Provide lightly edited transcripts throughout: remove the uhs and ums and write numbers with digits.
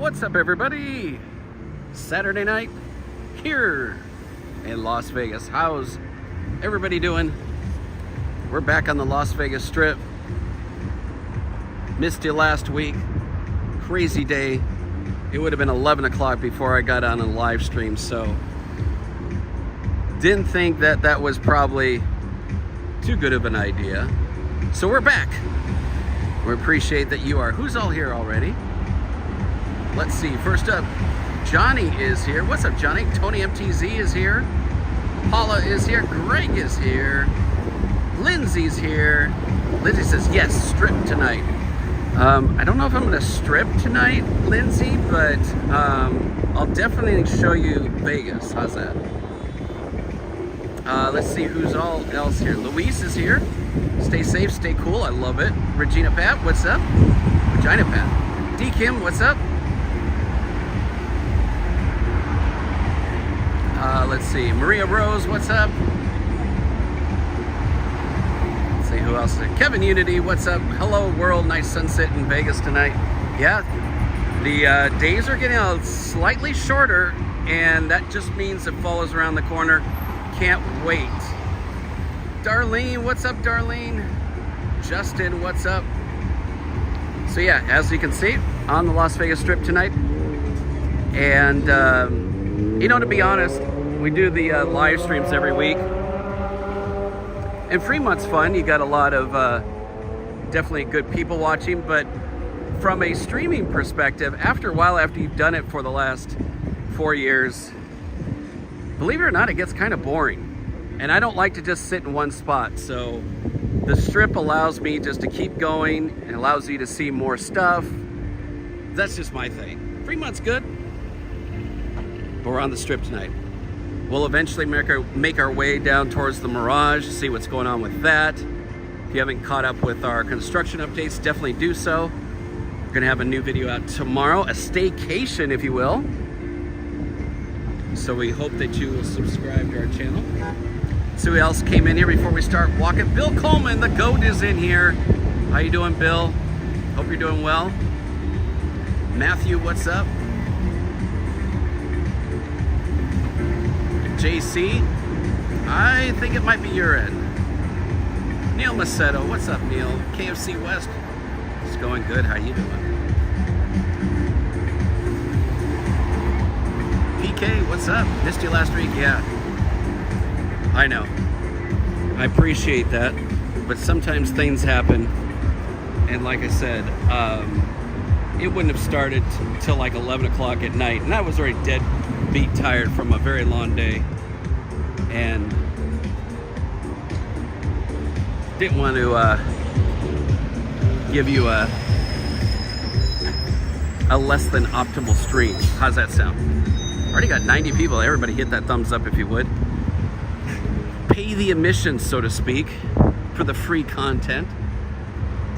What's up, everybody? Saturday night here in Las Vegas. How's everybody doing? We're back on the Las Vegas Strip. Missed you last week. Crazy day. It would have been 11 o'clock before I got on a live stream, so didn't think that that was probably too good of an idea. So we're back. We appreciate that you are. Who's all here already? Let's see. First up, Johnny is here. What's up, Johnny? Tony MTZ is here. Paula is here. Greg is here. Lindsay's here. Lindsay says, yes, strip tonight. I don't know if I'm going to strip tonight, Lindsay, but I'll definitely show you Vegas. How's that? Let's see who's all else here. Luis is here. Stay safe, stay cool. I love it. Regina Pat, what's up? Regina Pat. D Kim, what's up? Let's see. Maria Rose, what's up? Let's see who else is there. Kevin Unity, what's up? Hello world, nice sunset in Vegas tonight. Yeah, the days are getting slightly shorter, and that just means it fall is around the corner. Can't wait. Darlene, what's up, Darlene? Justin, what's up? So yeah, as you can see, on the Las Vegas Strip tonight. And you know, to be honest, we do the live streams every week. And Fremont's fun. You got a lot of definitely good people watching, but from a streaming perspective, after a while, after you've done it for the last 4 years, believe it or not, it gets kind of boring. And I don't like to just sit in one spot. So the Strip allows me just to keep going. It allows you to see more stuff. That's just my thing. Fremont's good, but we're on the Strip tonight. We'll eventually make our way down towards the Mirage, see what's going on with that. If you haven't caught up with our construction updates, definitely do so. We're gonna have a new video out tomorrow, a staycation, if you will. So we hope that you will subscribe to our channel. See who else came in here before we start walking. Bill Coleman, the GOAT, is in here. How you doing, Bill? Hope you're doing well. Matthew, what's up? JC, I think it might be your end. Neil Macedo, what's up, Neil? KFC West, it's going good. How you doing? PK, what's up? Missed you last week. Yeah, I know. I appreciate that, but sometimes things happen, and like I said, it wouldn't have started till like 11 o'clock at night, and I was already dead beat tired from a very long day, and didn't want to give you a less than optimal stream. How's that sound? Already got 90 people. Everybody hit that thumbs up if you would. Pay the admission, so to speak, for the free content,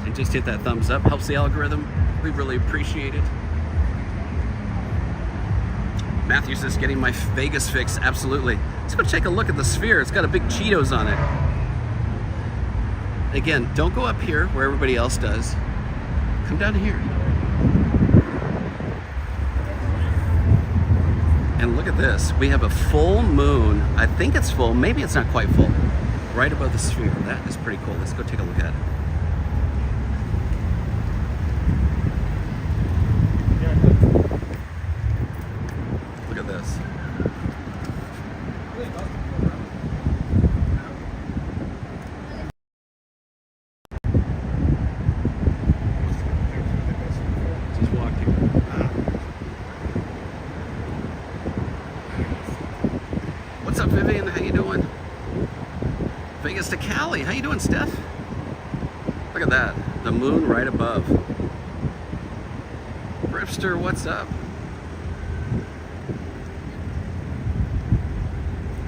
and just hit that thumbs up. Helps the algorithm. We really appreciate it. Matthew says, getting my Vegas fix. Absolutely. Let's go take a look at the Sphere. It's got a big Cheetos on it. Again, don't go up here where everybody else does. Come down here. And look at this. We have a full moon. I think it's full. Maybe it's not quite full. Right above the Sphere. That is pretty cool. Let's go take a look at it. What's up, Vivian? How you doing? Vegas to Cali. How you doing, Steph? Look at that. The moon right above. Bripster, what's up?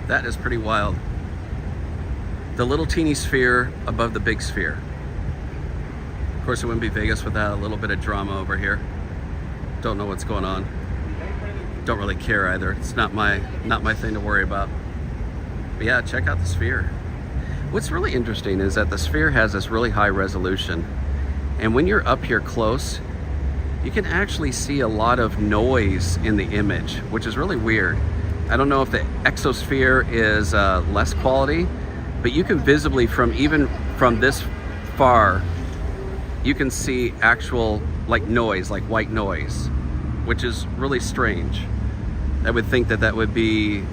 That is pretty wild. The little teeny Sphere above the big Sphere. Of course, it wouldn't be Vegas without a little bit of drama over here. Don't know what's going on. Don't really care either. It's not my thing to worry about. But yeah, check out the Sphere. What's really interesting is that the Sphere has this really high resolution, and when you're up here close, you can actually see a lot of noise in the image, which is really weird. I don't know if the exosphere is less quality, but you can visibly even from this far, you can see actual like noise, like white noise, which is really strange. I would think that would be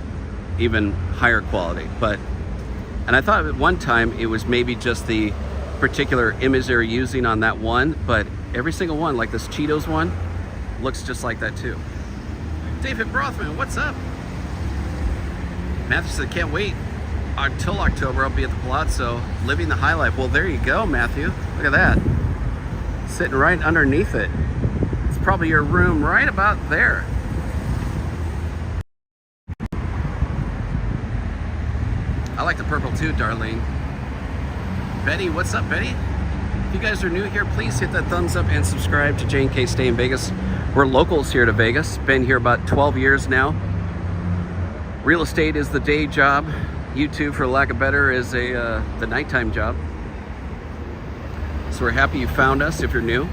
even higher quality, and I thought at one time it was maybe just the particular image they're using on that one, but every single one, like this Cheetos one, looks just like that too. David Brothman, what's up? Matthew said, can't wait until October. I'll be at the Palazzo living the high life. Well, there you go, Matthew. Look at that. Sitting right underneath it. It's probably your room right about there. I like the purple too, Darlene. Betty, what's up, Betty? If you guys are new here, please hit that thumbs up and subscribe to J&K Stay in Vegas. We're locals here to Vegas. Been here about 12 years now. Real estate is the day job. YouTube, for lack of better, is the nighttime job. So we're happy you found us if you're new.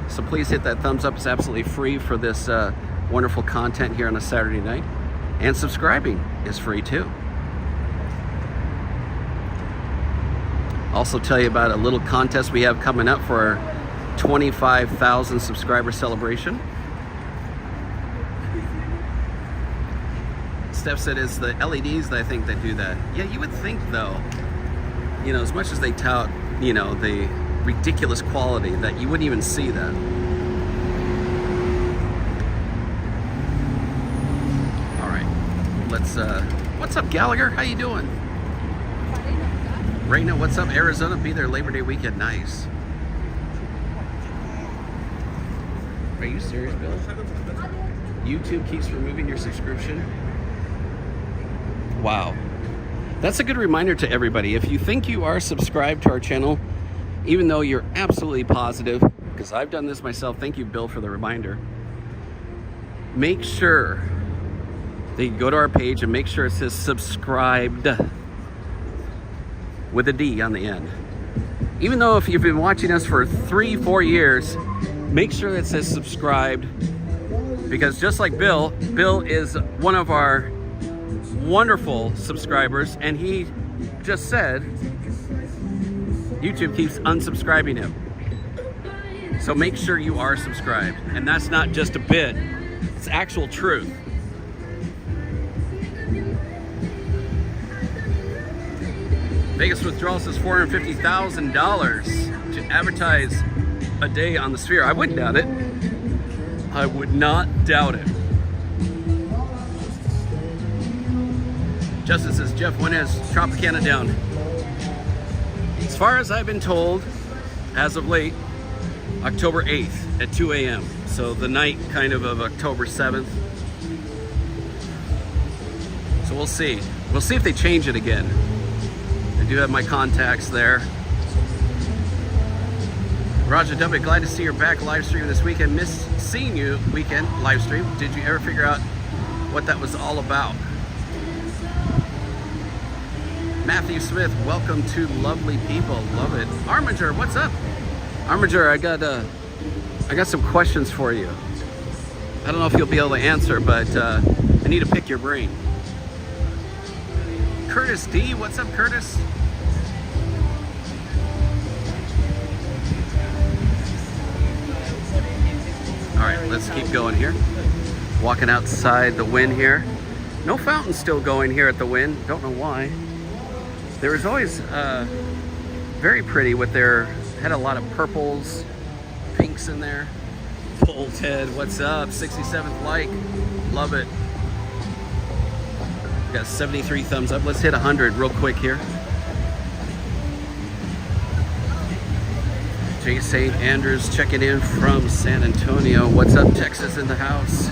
So please hit that thumbs up. It's absolutely free for this wonderful content here on a Saturday night. And subscribing is free too. Also tell you about a little contest we have coming up for our 25,000 subscriber celebration. Steph said it's the LEDs that I think that do that. Yeah, you would think though, you know, as much as they tout, you know, the ridiculous quality, that you wouldn't even see that. All right, let's, what's up, Gallagher? How you doing? Raina, what's up? Arizona, be there Labor Day weekend. Nice. Are you serious, Bill? YouTube keeps removing your subscription? Wow. That's a good reminder to everybody. If you think you are subscribed to our channel, even though you're absolutely positive, because I've done this myself, thank you, Bill, for the reminder, make sure that you go to our page and make sure it says subscribed with a D on the end. Even though if you've been watching us for 3-4 years, make sure that it says subscribed, because just like Bill is one of our wonderful subscribers, and he just said YouTube keeps unsubscribing him. So make sure you are subscribed, and that's not just a bit, it's actual truth. Vegas withdrawal says $450,000 to advertise a day on the Sphere. I wouldn't doubt it. I would not doubt it. Justin says, Jeff, when is Tropicana down? As far as I've been told, as of late, October 8th at 2 a.m. So the night kind of October 7th. So we'll see. We'll see if they change it again. I do have my contacts there. Roger W, glad to see you're back live streaming this weekend. Miss seeing you weekend live stream. Did you ever figure out what that was all about? Matthew Smith, welcome to Lovely People. Love it. Armiger, what's up? Armiger, I got some questions for you. I don't know if you'll be able to answer, but I need to pick your brain. Curtis D, what's up, Curtis? All right, let's keep going here. Walking outside the Wynn here. No fountain still going here at the Wynn. Don't know why. There was always very pretty with their, had a lot of purples, pinks in there. Full Ted, what's up? 67th like, love it. Got 73 thumbs up. Let's hit 100 real quick here. J. St. Andrews checking in from San Antonio. What's up, Texas in the house?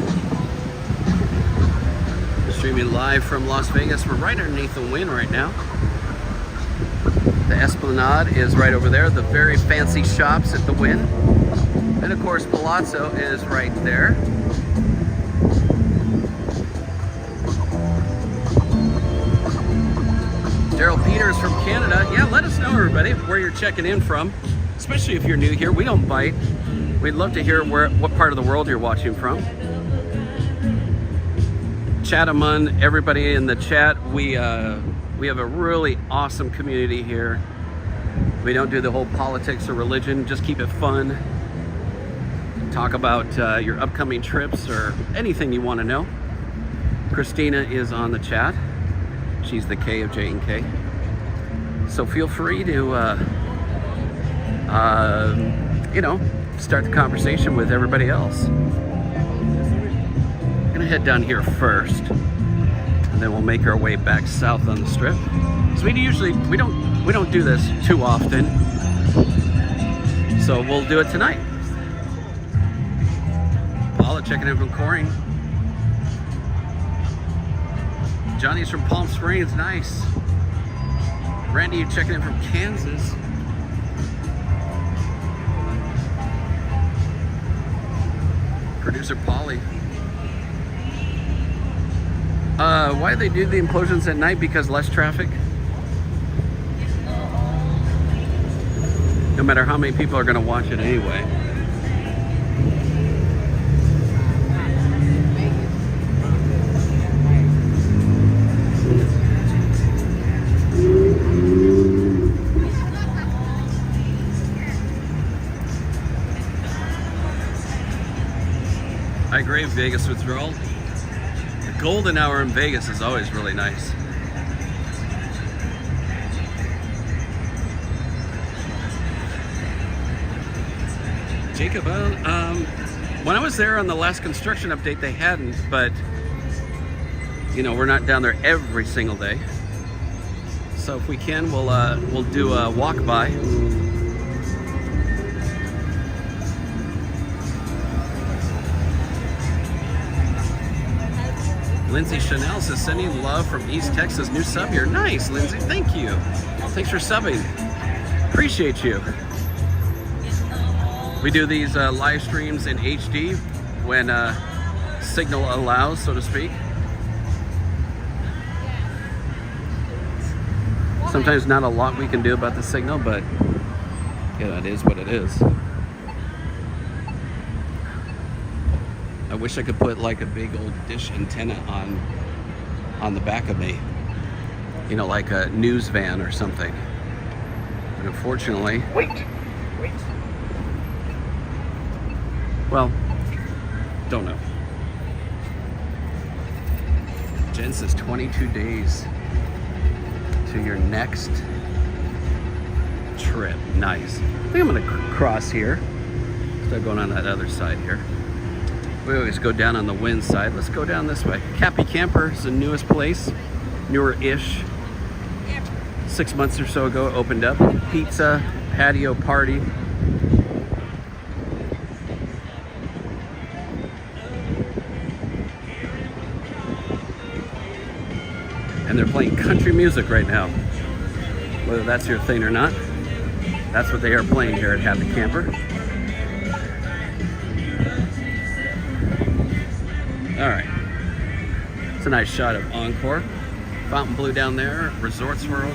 Streaming live from Las Vegas. We're right underneath the Wynn right now. The Esplanade is right over there. The very fancy shops at the Wynn. And of course, Palazzo is right there. Daryl Peters from Canada. Yeah, let us know, everybody, where you're checking in from. Especially if you're new here. We don't bite. We'd love to hear what part of the world you're watching from. Chat among everybody in the chat. We have a really awesome community here. We don't do the whole politics or religion, just keep it fun. Talk about your upcoming trips or anything you want to know. Christina is on the chat. She's the K of J and K. So feel free to, you know, start the conversation with everybody else. I'm gonna head down here first, and then we'll make our way back south on the strip. So we don't do this too often, so we'll do it tonight. Paula checking in from Coring. Johnny's from Palm Springs, nice. Randy, you checking in from Kansas. Producer Polly. Why they do the implosions at night? Because less traffic. No matter how many people are going to watch it anyway. I agree, Vegas withdrawal. The golden hour in Vegas is always really nice. Jacob, when I was there on the last construction update, they hadn't, but you know, we're not down there every single day. So if we can, we'll do a walk by. Lindsay Chanel says, sending love from East Texas, new sub here. Nice, Lindsay, thank you. Thanks for subbing. Appreciate you. We do these live streams in HD when signal allows, so to speak. Sometimes not a lot we can do about the signal, but yeah, it is what it is. I wish I could put like a big old dish antenna on the back of me, you know, like a news van or something. But unfortunately, wait. Well, don't know. Jen says 22 days to your next trip. Nice. I think I'm gonna cross here. Start going on that other side here. We always go down on the wind side. Let's go down this way. Cappy Camper is the newest place, newer-ish. 6 months or so ago, it opened up. Pizza, patio party. And they're playing country music right now. Whether that's your thing or not, that's what they are playing here at Happy Camper. All right, it's a nice shot of Encore. Fontainebleau down there, Resorts World.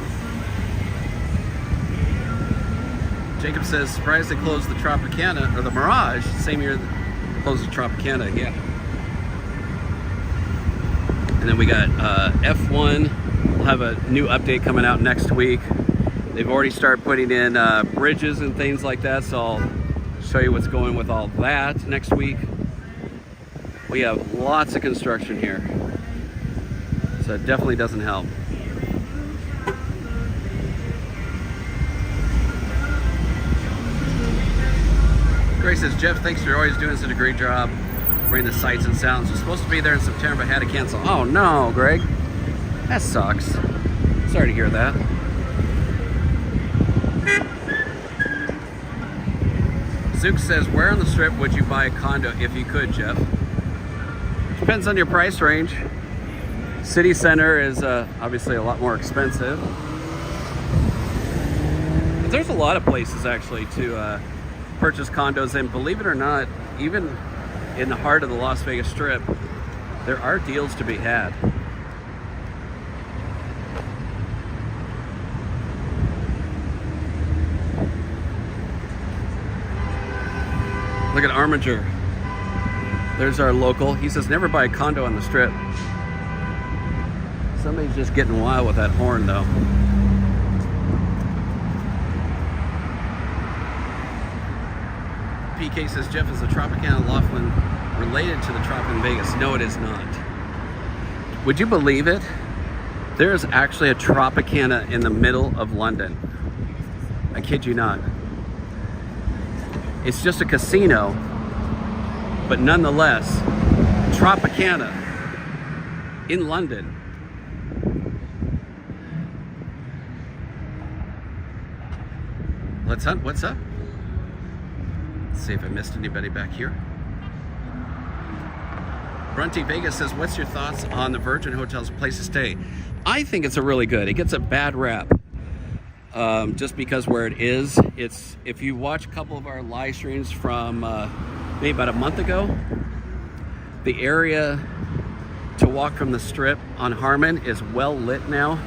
Jacob says, surprised they closed the Tropicana, or the Mirage, same year they closed the Tropicana again. And then we got F1, we'll have a new update coming out next week. They've already started putting in bridges and things like that, so I'll show you what's going with all that next week. We have lots of construction here, so it definitely doesn't help. Grace says, Jeff, thanks for always doing such a great job bringing the sights and sounds. We're supposed to be there in September, but had to cancel. Oh no, Greg, that sucks. Sorry to hear that. Zook says, where on the strip would you buy a condo if you could, Jeff? Depends on your price range. City center is obviously a lot more expensive. But there's a lot of places actually to purchase condos, and believe it or not, even in the heart of the Las Vegas Strip, there are deals to be had. Look at Armiger. There's our local. He says never buy a condo on the strip. Somebody's just getting wild with that horn though. PK says, Jeff, is the Tropicana Laughlin related to the Trop in Vegas? No, it is not. Would you believe it? There is actually a Tropicana in the middle of London. I kid you not. It's just a casino, but nonetheless, Tropicana in London. Let's hunt. What's up? Let's see if I missed anybody back here. Brunty Vegas says, what's your thoughts on the Virgin Hotel's place to stay? I think it's a really good. It gets a bad rap just because where it is. It's, if you watch a couple of our live streams from maybe about a month ago, the area to walk from the strip on Harmon is well lit now.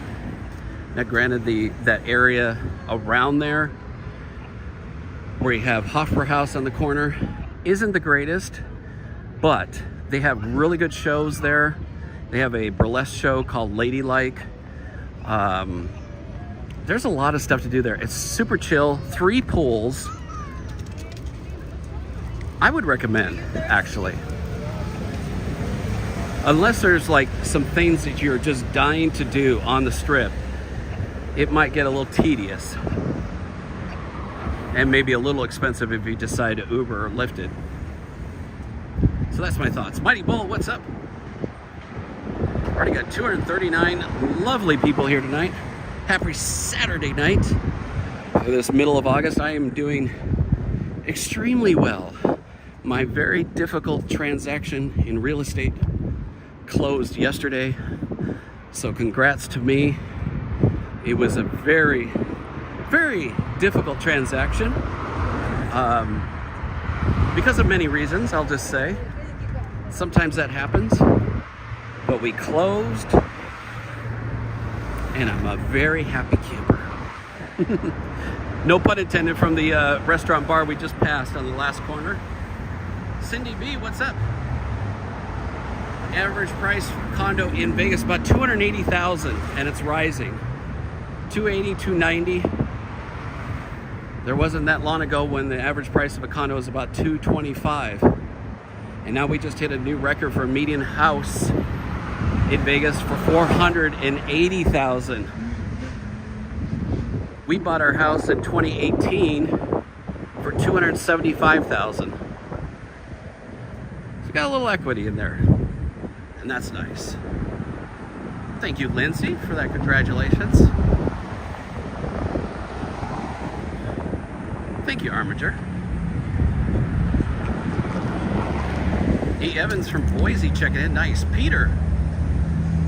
Now granted, that area around there where you have Hofbräu House on the corner isn't the greatest, but they have really good shows there. They have a burlesque show called Ladylike. There's a lot of stuff to do there. It's super chill, 3 pools. I would recommend, actually. Unless there's like some things that you're just dying to do on the strip, it might get a little tedious. And maybe a little expensive if you decide to Uber or Lyft it. So that's my thoughts. Mighty Bull, what's up? Already got 239 lovely people here tonight. Happy Saturday night. For this middle of August, I am doing extremely well. My very difficult transaction in real estate closed yesterday. So congrats to me. It was a very, very difficult transaction. Because of many reasons, I'll just say. Sometimes that happens. But we closed, and I'm a very happy camper. No pun intended from the restaurant bar we just passed on the last corner. Cindy B, what's up? Average price condo in Vegas about $280,000, and it's rising. 280, 290. There wasn't that long ago when the average price of a condo was about $225. And now we just hit a new record for a median house in Vegas for $480,000. We bought our house in 2018 for $275,000. So we got a little equity in there, and that's nice. Thank you, Lindsay, for that. Congratulations. Thank you, Armiger. E. Evans from Boise checking in. Nice. Peter.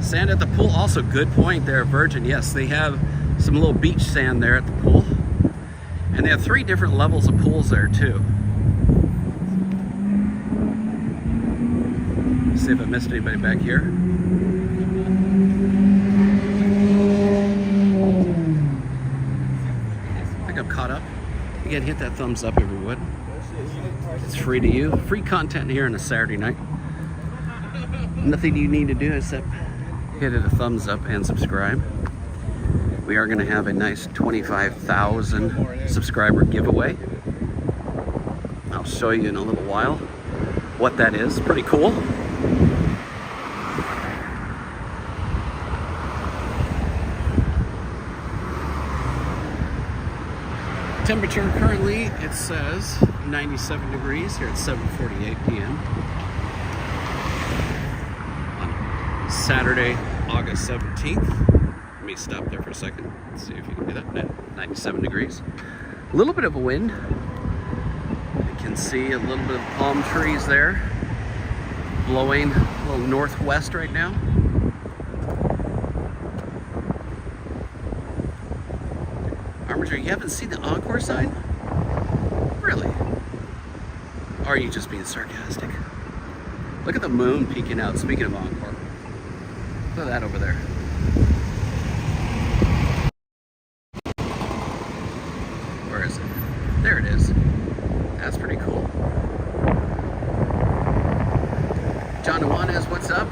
Sand at the pool. Also, good point there, Virgin. Yes, they have some little beach sand there at the pool. And they have 3 different levels of pools there, too. Let's see if I missed anybody back here. I think I'm caught up. Again, hit that thumbs up if you would. It's free to you. Free content here on a Saturday night. Nothing you need to do except hit it a thumbs up and subscribe. We are going to have a nice 25,000 subscriber giveaway. I'll show you in a little while what that is. Pretty cool. Temperature currently, it says 97 degrees here at 7:48 p.m. on Saturday, August 17th. Let me stop there for a second. Let's see if you can do that. 97 degrees. A little bit of a wind. You can see a little bit of palm trees there blowing a little northwest right now. Armiger, you haven't seen the Encore sign? Really? Or are you just being sarcastic? Look at the moon peeking out, speaking of Encore. Look at that over there. Where is it? There it is. That's pretty cool. John Juanes, what's up?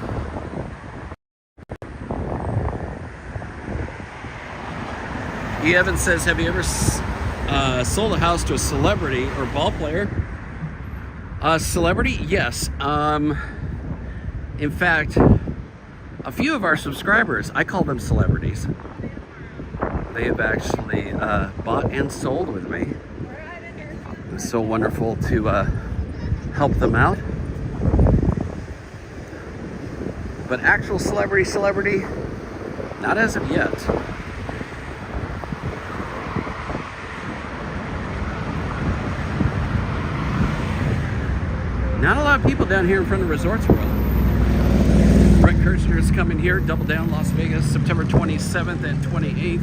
E. Evans says, have you ever sold a house to a celebrity or ball player? A celebrity? Yes. In fact, a few of our subscribers, I call them celebrities. They have actually bought and sold with me. It was so wonderful to help them out. But actual celebrity, not as of yet. Not a lot of people down here in front of Resorts World. Brett Kirchner is coming here, Double Down Las Vegas, September 27th and 28th.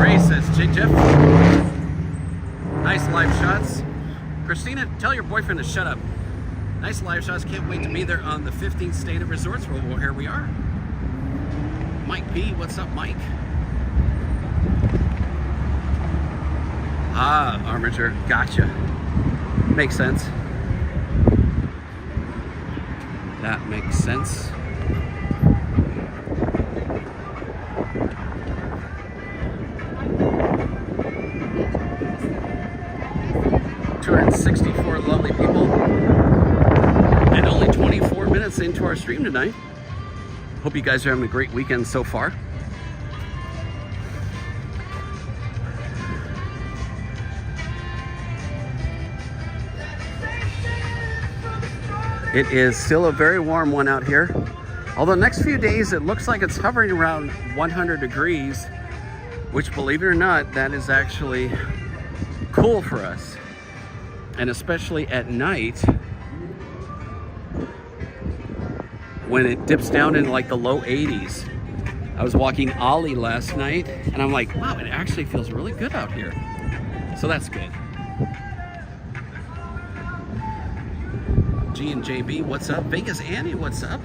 Ray says, J. Jeff, nice live shots. Christina, tell your boyfriend to shut up. Nice live shots. Can't wait to be there on the 15th State of Resorts World. Well, here we are. Mike P, what's up, Mike? Ah, Armature, gotcha. Makes sense. That makes sense. $264 lovely people. And only 24 minutes into our stream tonight. Hope you guys are having a great weekend so far. It is still a very warm one out here. Although next few days it looks like it's hovering around 100 degrees, which, believe it or not, that is actually cool for us. And especially at night when it dips down into like the low 80s. I was walking Ollie last night and I'm like, wow, it actually feels really good out here. So that's good. G and JB, what's up? Vegas Annie, what's up?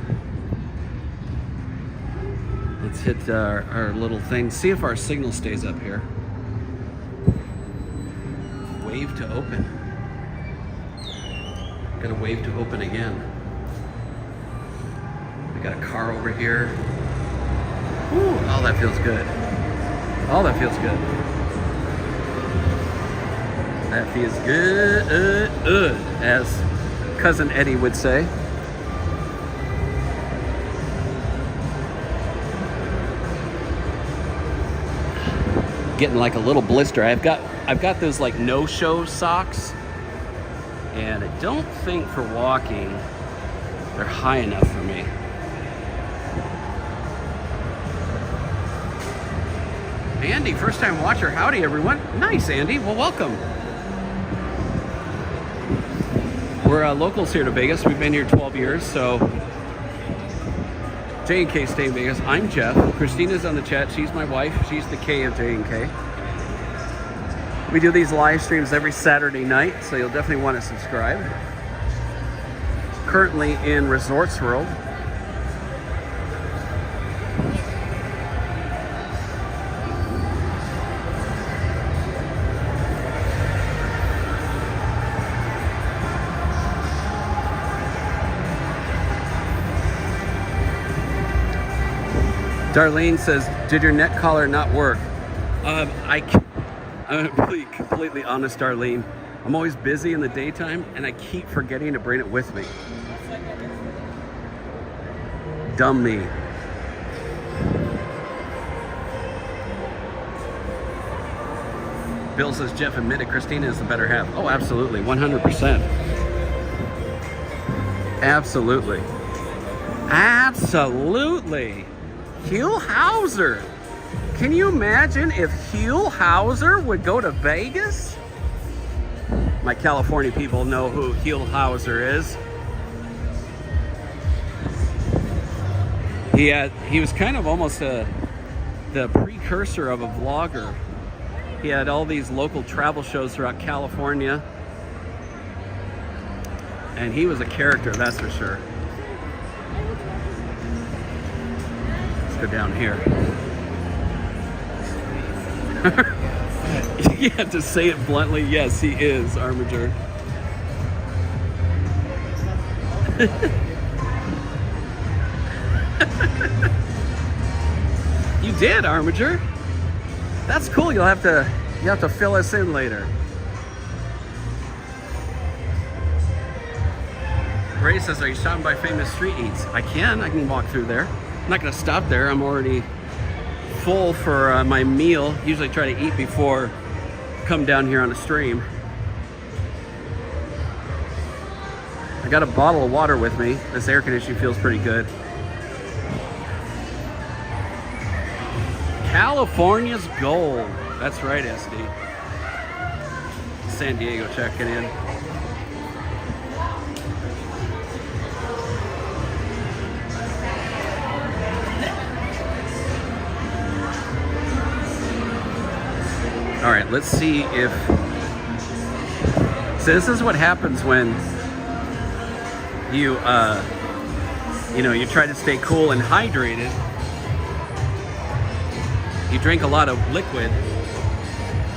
Let's hit our little thing. See if our signal stays up here. Wave to open. Got a wave to open again. We got a car over here. Ooh, oh, that feels good. Oh, that feels good. That feels good, as Cousin Eddie would say. Getting like a little blister. I've got those like no-show socks, and I don't think for walking they're high enough for me. Andy, first time watcher. Howdy everyone. Nice, Andy. Well, welcome. We're locals here to Vegas. We've been here 12 years, so jkstayinvegas. I'm Jeff. Christina's on the chat. She's my wife. She's the K of J&K. We do these live streams every Saturday night, so you'll definitely want to subscribe. Currently in Resorts World. Darlene says, did your neck collar not work? I'm really completely honest, Darlene. I'm always busy in the daytime and I keep forgetting to bring it with me. Dumb me. Bill says, Jeff admitted Christina is the better half. Oh, absolutely, 100%. Absolutely. Absolutely. Hugh Hauser. Can you imagine if Hugh Hauser would go to Vegas? My California people know who Hugh Hauser is. He was kind of almost the precursor of a vlogger. He had all these local travel shows throughout California. And he was a character, that's for sure. Let's go down here. Yeah, to say it bluntly, yes, he is, Armiger. You did, Armiger. That's cool. You have to fill us in later. Ray says, are you stopping by Famous Street Eats? I can walk through there. I'm not gonna stop there. I'm already full for my meal. Usually try to eat before come down here on a stream. I got a bottle of water with me. This air conditioning feels pretty good. California's gold. That's right, SD. San Diego checking in. All right, let's see if... So this is what happens when you, you try to stay cool and hydrated. You drink a lot of liquid,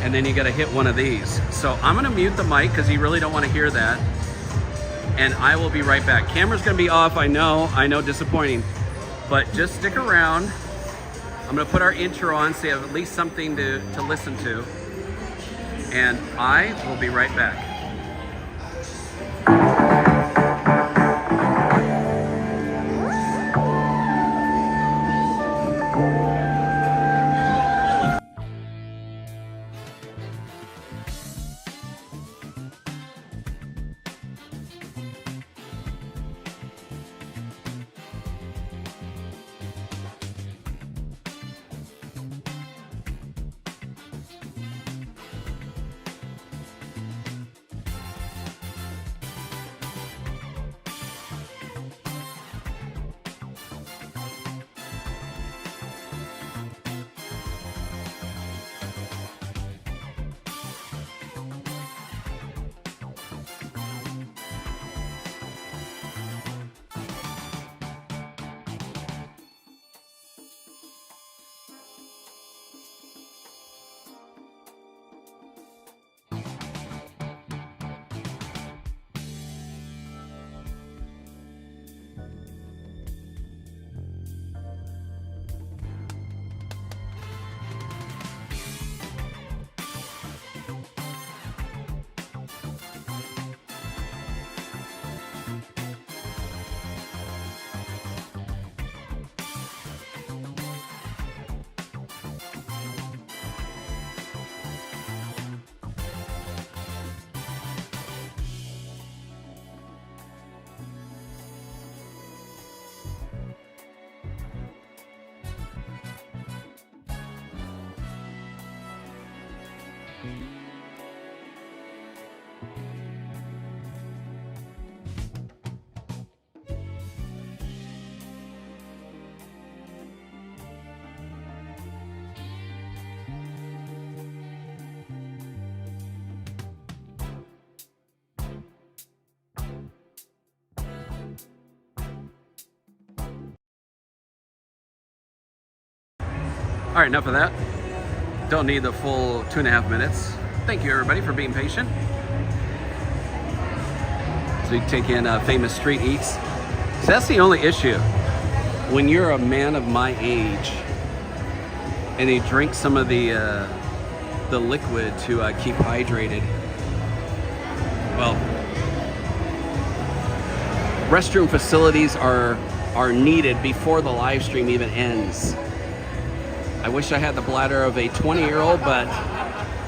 and then you gotta hit one of these. So I'm gonna mute the mic because you really don't want to hear that. And I will be right back. Camera's gonna be off, I know, disappointing. But just stick around. I'm gonna put our intro on so you have at least something to listen to. And I will be right back. All right, enough of that. Don't need the full 2.5 minutes. Thank you, everybody, for being patient. So you take in Famous Street Eats. So that's the only issue. When you're a man of my age and you drink some of the liquid to keep hydrated, well, restroom facilities are needed before the live stream even ends. I wish I had the bladder of a 20-year-old, but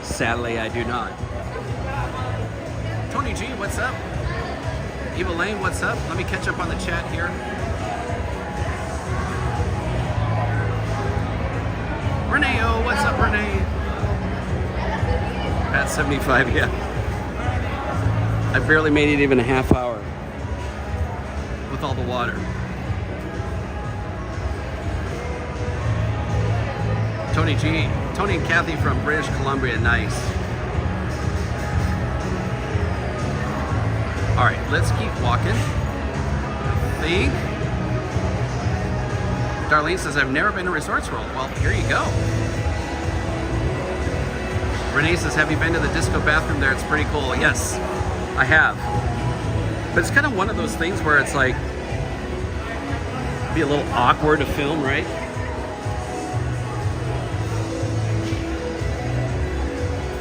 sadly I do not. Tony G, what's up? Eva Lane, what's up? Let me catch up on the chat here. Renee, oh, what's up, Renee? At 75, yeah. I barely made it even a half hour with all the water. Tony G, Tony and Kathy from British Columbia, nice. All right, let's keep walking. I think Darlene says, I've never been to Resorts World. Well, here you go. Renee says, have you been to the disco bathroom there? It's pretty cool. Yes, I have. But it's kind of one of those things where it's like, be a little awkward to film, right?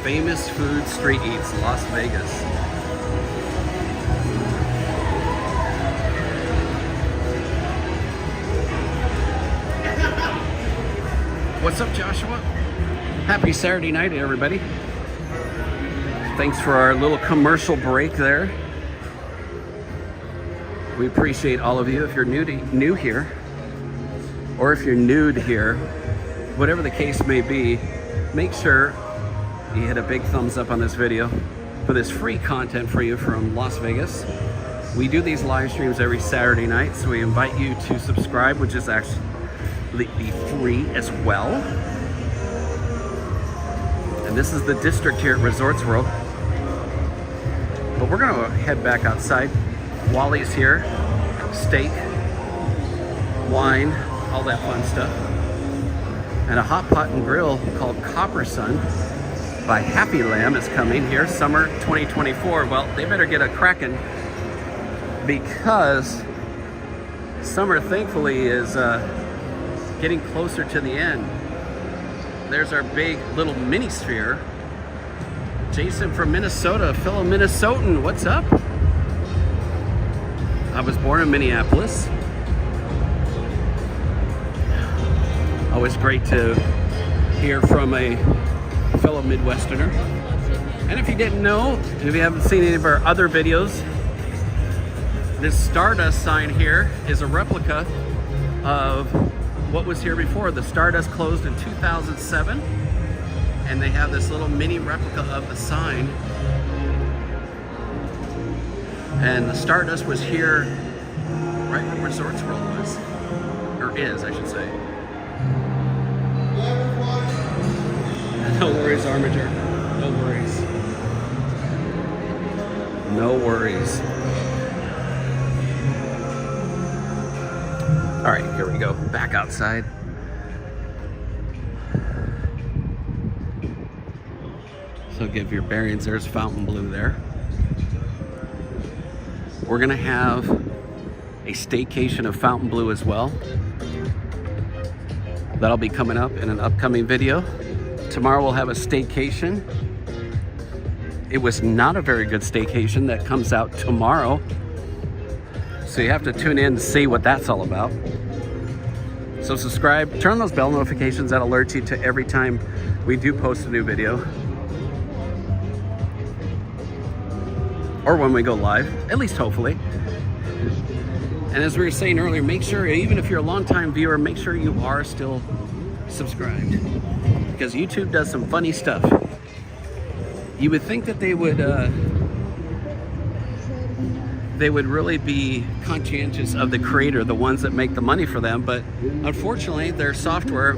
Famous food street eats, Las Vegas. What's up, Joshua? Happy Saturday night, everybody. Thanks for our little commercial break there. We appreciate all of you. If you're new here, or if you're nude here, whatever the case may be, make sure you hit a big thumbs up on this video for this free content for you from Las Vegas. We do these live streams every Saturday night, so we invite you to subscribe, which is actually free as well. And this is the district here at Resorts World. But we're gonna head back outside. Wally's here, steak, wine, all that fun stuff. And a hot pot and grill called Copper Sun by Happy Lamb is coming here, summer 2024. Well, they better get a cracking because summer, thankfully, is getting closer to the end. There's our big little mini sphere. Jason from Minnesota, fellow Minnesotan, what's up? I was born in Minneapolis. Always great to hear from a fellow Midwesterner. And if you didn't know, if you haven't seen any of our other videos, this Stardust sign here is a replica of what was here before. The Stardust closed in 2007, and they have this little mini replica of the sign. And the Stardust was here right where Resorts World was, or is, I should say. No worries, Armiger. No worries. No worries. All right, here we go. Back outside. So give your bearings. There's Fontainebleau there. We're gonna have a staycation of Fontainebleau as well. That'll be coming up in an upcoming video. Tomorrow we'll have a staycation. It was not a very good staycation that comes out tomorrow. So you have to tune in to see what that's all about. So subscribe, turn on those bell notifications that alert you to every time we do post a new video. Or when we go live, at least hopefully. And as we were saying earlier, make sure, even if you're a longtime viewer, make sure you are still subscribed. Because YouTube does some funny stuff. You would think that they would really be conscientious of the creator, the ones that make the money for them, but unfortunately their software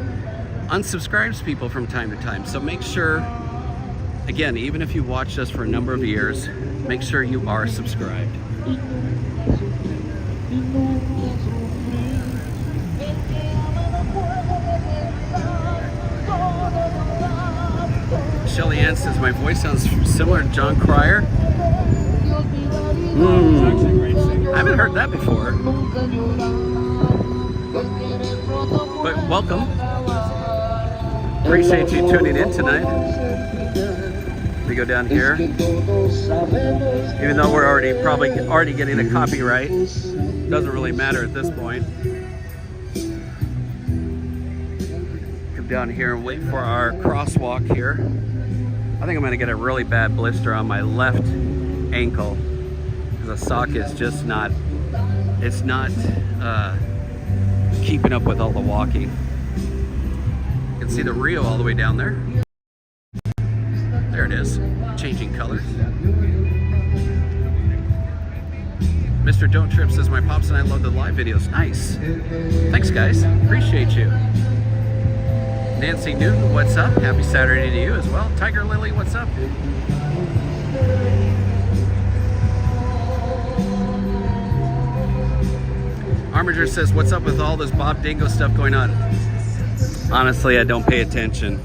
unsubscribes people from time to time. So make sure, again, even if you watched us for a number of years, make sure you are subscribed. Shelly Ann says, my voice sounds similar to John Cryer. I haven't heard that before. But welcome. Appreciate you tuning in tonight. We go down here. Even though we're already getting a copyright, doesn't really matter at this point. Come down here and wait for our crosswalk here. I think I'm gonna get a really bad blister on my left ankle. The sock is just not, it's not keeping up with all the walking. You can see the Rio all the way down there. There it is, changing colors. Mr. Don't Trip says, my pops and I love the live videos. Nice. Thanks, guys. Appreciate you. Nancy Newton, what's up? Happy Saturday to you as well. Tiger Lily, what's up? Armiger says, what's up with all this Bob Dingo stuff going on? Honestly, I don't pay attention.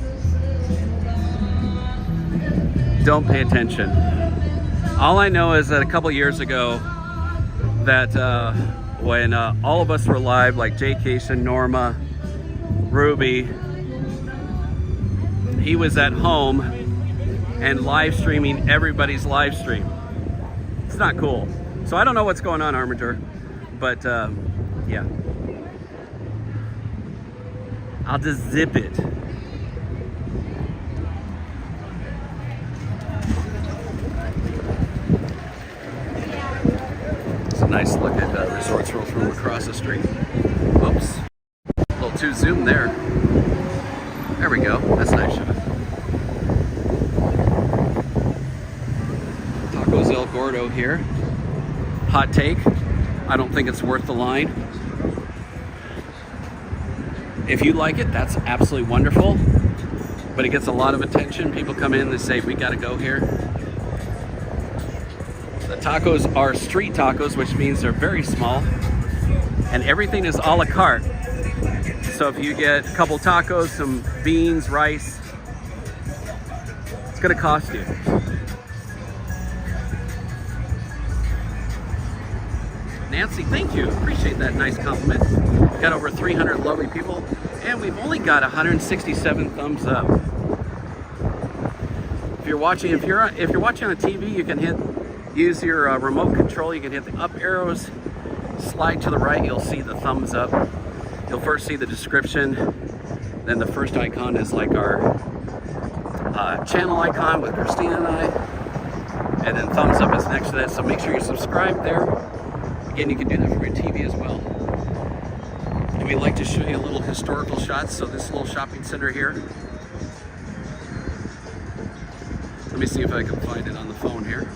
don't pay attention. All I know is that a couple years ago, that when all of us were live, like jkstayinvegas, Norma, Ruby, he was at home and live streaming everybody's live stream. It's not cool. So I don't know what's going on, Armature, but yeah. I'll just zip it. It's a nice look at Resorts World from across the street. Oops. A little too zoomed there. There we go. That's a nice shot. Tacos El Gordo here. Hot take. I don't think it's worth the line. If you like it, that's absolutely wonderful. But it gets a lot of attention. People come in and say, we gotta go here. The tacos are street tacos, which means they're very small. And everything is a la carte. So if you get a couple tacos, some beans, rice, it's gonna cost you. Nancy, thank you. Appreciate that nice compliment. Got over 300 lovely people, and we've only got 167 thumbs up. If you're watching, if you're watching on TV, you can use your remote control. You can hit the up arrows, slide to the right. You'll see the thumbs up. You'll first see the description. Then the first icon is like our channel icon with Christina and I, and then thumbs up is next to that. So make sure you subscribe there. Again, you can do that from your TV as well. And we like to show you a little historical shots. So this little shopping center here. Let me see if I can find it on the phone here.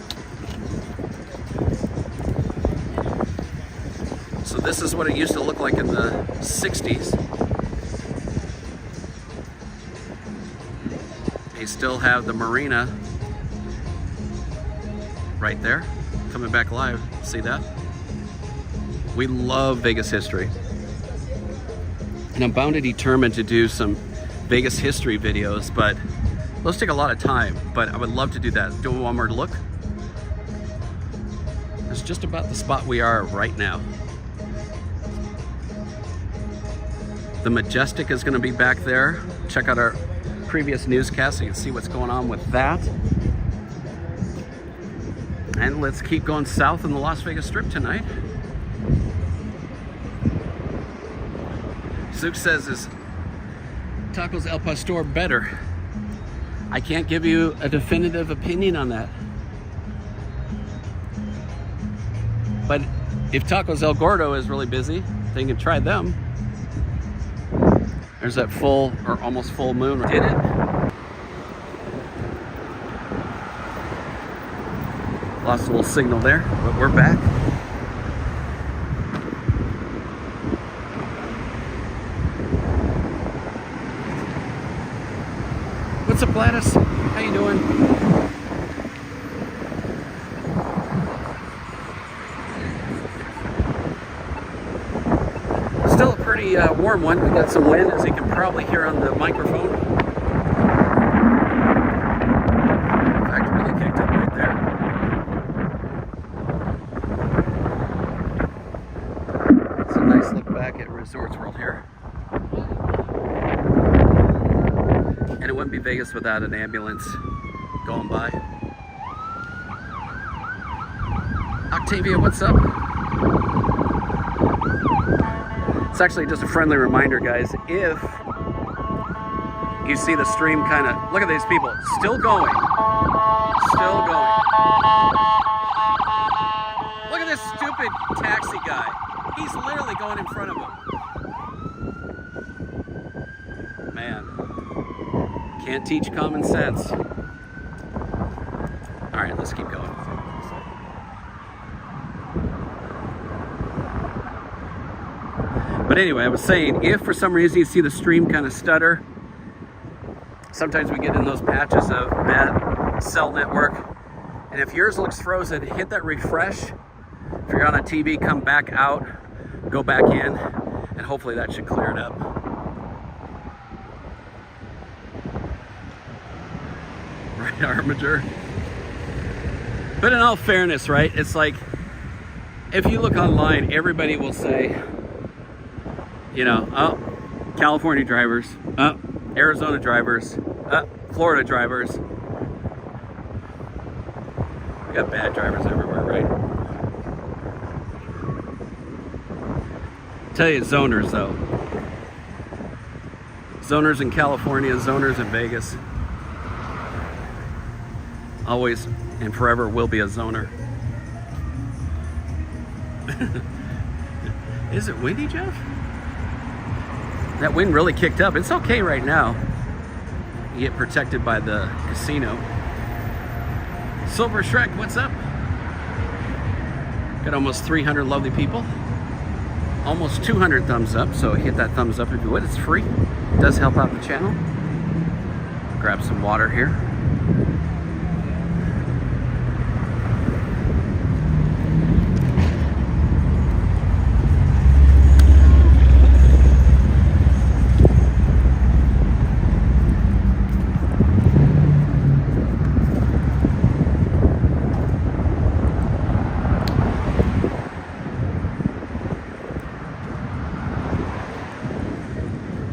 So this is what it used to look like in the 60s. They still have the marina right there, coming back live. See that? We love Vegas history. And I'm bound and determined to do some Vegas history videos, but those take a lot of time. But I would love to do that. Do one more look. It's just about the spot we are right now. The Majestic is going to be back there. Check out our previous newscast so you can see what's going on with that. And let's keep going south in the Las Vegas Strip tonight. Zook says, is Tacos El Pastor better? I can't give you a definitive opinion on that. But if Tacos El Gordo is really busy, then you can try them. There's that full or almost full moon. Did it? Lost a little signal there, but we're back. What's up, Gladys? How you doing? Still a pretty warm one. We got some wind, as you can probably hear on the microphone. In fact, really kicked up right there. It's a nice look back at Resorts World here. And it wouldn't be Vegas without an ambulance going by. Octavia, what's up? It's actually just a friendly reminder, guys. If you see the stream kind of, look at these people, still going. Still going. Look at this stupid taxi guy. He's literally going in front of him. Man. Can't teach common sense. All right, let's keep going. But anyway, I was saying, if for some reason you see the stream kind of stutter, sometimes we get in those patches of bad cell network. And if yours looks frozen, hit that refresh. If you're on a TV, come back out, go back in, and hopefully that should clear it up. Right armature. But in all fairness, right, it's like, if you look online, everybody will say, you know, oh, California drivers, oh, Arizona drivers, oh, Florida drivers. We got bad drivers everywhere, right? Tell you, zoners though. Zoners in California, zoners in Vegas. Always and forever will be a zoner. Is it windy, Jeff? That wind really kicked up. It's okay right now. You get protected by the casino. Silver Shrek, what's up? Got almost 300 lovely people. Almost 200 thumbs up, so hit that thumbs up if you would. It's free. It does help out the channel. Grab some water here.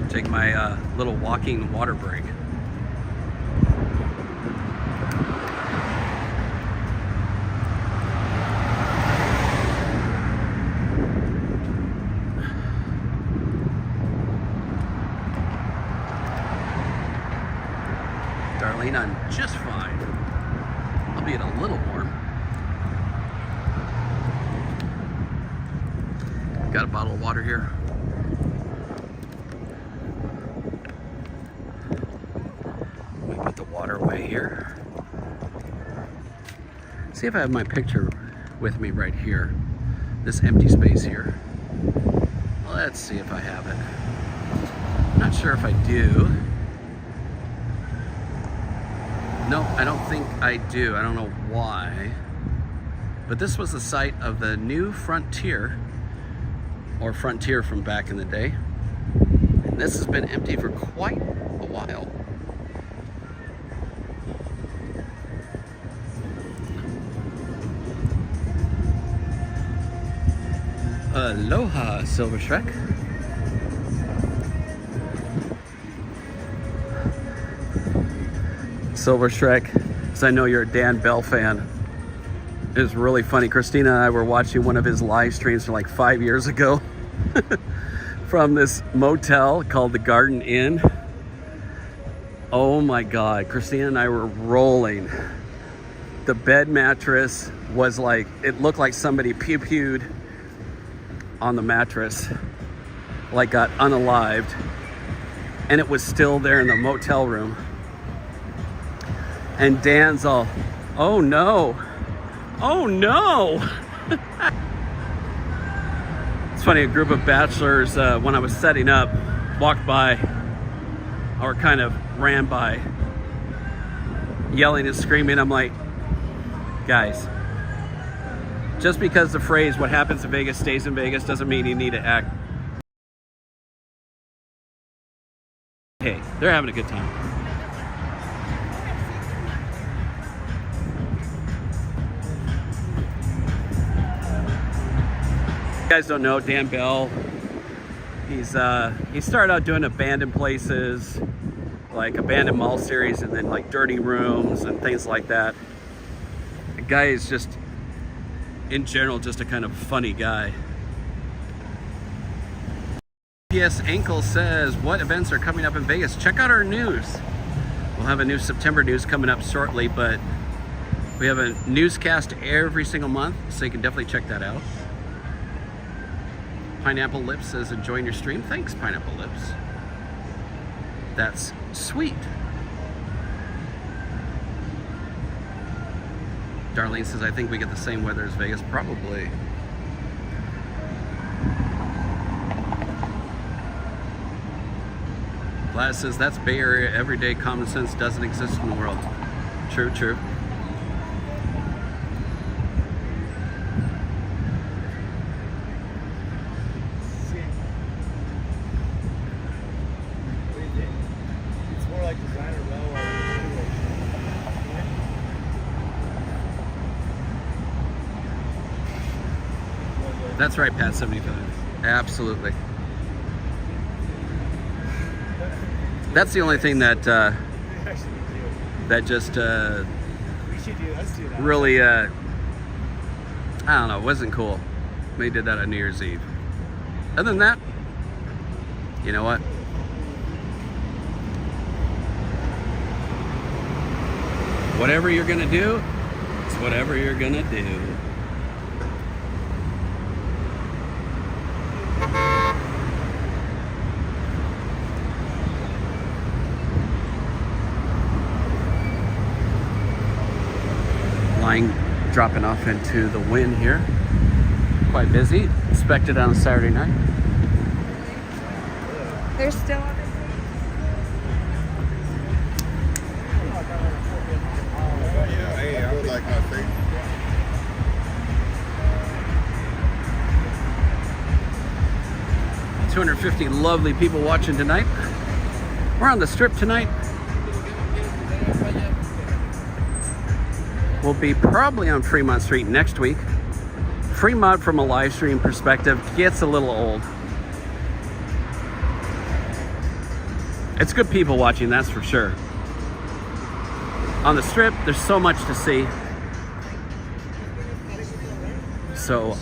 Take my little walking water break. Darlene, I'm just fine. Albeit a little warm. Got a bottle of water here. Put the water away here. See if I have my picture with me right here. This empty space here. Let's see if I have it. I'm not sure if I do. No, I don't think I do. I don't know why. But this was the site of the new Frontier, or Frontier from back in the day. And this has been empty for quite a while. Aloha, Silver Shrek. Silver Shrek, because I know you're a Dan Bell fan. It was really funny. Christina and I were watching one of his live streams from like 5 years ago from this motel called the Garden Inn. Oh my God, Christina and I were rolling. The bed mattress was like, it looked like somebody pew-pewed on the mattress, like got unalived, and it was still there in the motel room. And Dan's all, oh no, oh no. It's funny, a group of bachelors, when I was setting up, walked by, or kind of ran by, yelling and screaming. I'm like, guys, just because the phrase "what happens in Vegas stays in Vegas" doesn't mean you need to act. Hey, they're having a good time. You guys don't know Dan Bell. He started out doing abandoned places, like abandoned mall series, and then like dirty rooms and things like that. The guy is just, in general, just a kind of funny guy. PS Ankle says, what events are coming up in Vegas? Check out our news. We'll have a new September news coming up shortly, but we have a newscast every single month, so you can definitely check that out. Pineapple Lips says, enjoying your stream. Thanks, Pineapple Lips. That's sweet. Darlene says, I think we get the same weather as Vegas. Probably. Vlad says, that's Bay Area everyday common sense doesn't exist in the world. True, true. That's right, Pat 75. Absolutely. That's the only thing that that just really I don't know, wasn't cool. We did that on New Year's Eve. Other than that, you know what? Whatever you're gonna do, it's whatever you're gonna do. Line dropping off into the wind here. Quite busy. Expected on a Saturday night. They're still on the 250 lovely people watching tonight. We're on the Strip tonight. We'll be probably on Fremont Street next week. Fremont, from a live stream perspective, gets a little old. It's good people watching, that's for sure. On the Strip, there's so much to see. So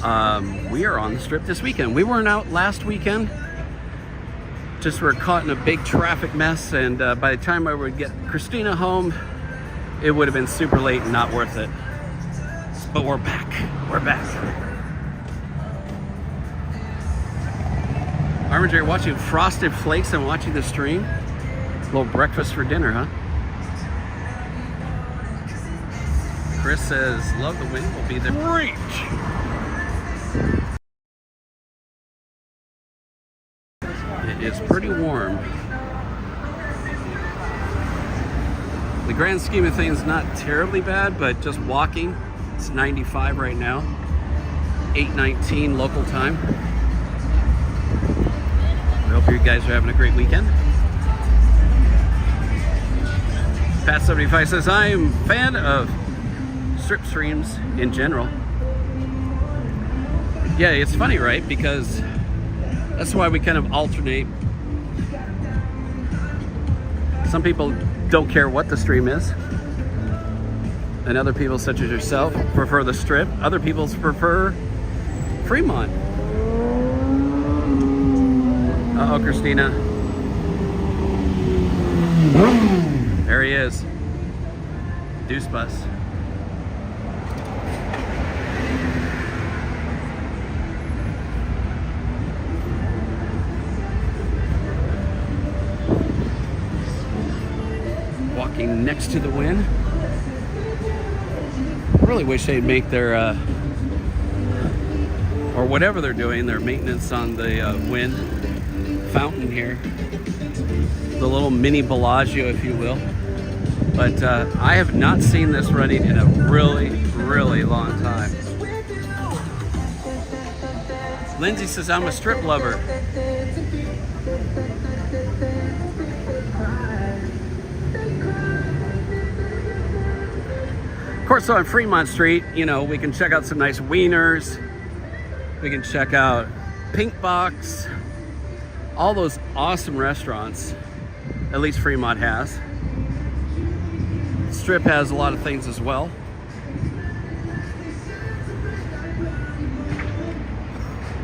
we are on the Strip this weekend. We weren't out last weekend. Just were caught in a big traffic mess, and by the time I would get Christina home, it would have been super late and not worth it. But we're back. We're back. Armiger, you're watching Frosted Flakes and watching the stream. A little breakfast for dinner, huh? Chris says, love the wind will be the breach. It is pretty warm. The grand scheme of things, not terribly bad, but just walking, it's 95 right now, 8:19 local time. I hope you guys are having a great weekend. Pat 75 says, I am a fan of Strip streams in general. Yeah, it's funny, right? Because that's why we kind of alternate. Some people don't care what the stream is, and other people, such as yourself, prefer the Strip. Other people prefer Fremont. Uh-oh, Christina. There he is. Deuce bus. Walking next to the wind. I really wish they'd make their or whatever they're doing, their maintenance on the wind fountain here, the little mini Bellagio, if you will. But I have not seen this running in a really, really long time. Lindsay says, I'm a Strip lover. Of course, on Fremont Street, you know, we can check out some nice wieners. We can check out Pink Box. All those awesome restaurants, at least Fremont has. Strip has a lot of things as well.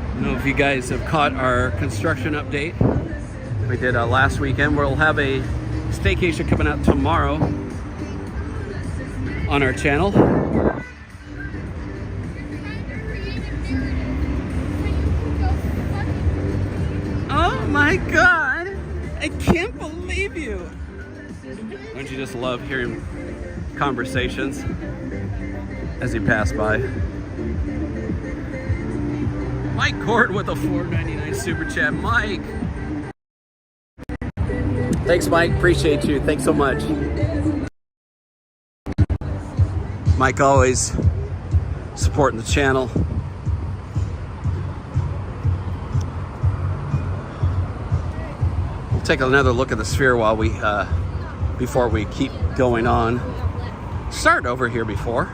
I don't know if you guys have caught our construction update. We did last weekend. We'll have a staycation coming out tomorrow on our channel. Oh my God, I can't believe you. Don't you just love hearing conversations as you pass by? Mike Court with a $4.99 super chat. Mike. Thanks, Mike. Appreciate you. Thanks so much. Mike always supporting the channel. We'll take another look at the sphere while we before we keep going on. Started over here before.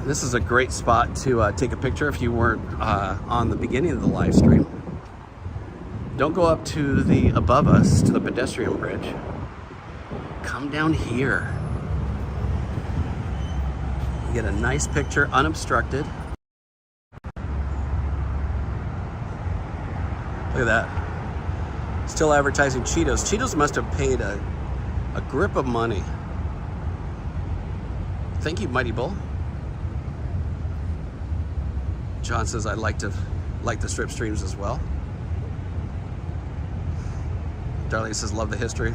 This is a great spot to take a picture if you weren't on the beginning of the live stream. Don't go up to the above us, to the pedestrian bridge. Come down here. You get a nice picture, unobstructed. Look at that. Still advertising Cheetos. Cheetos must have paid a grip of money. Thank you, Mighty Bull. John says I like the strip streams as well. Darlene says love the history.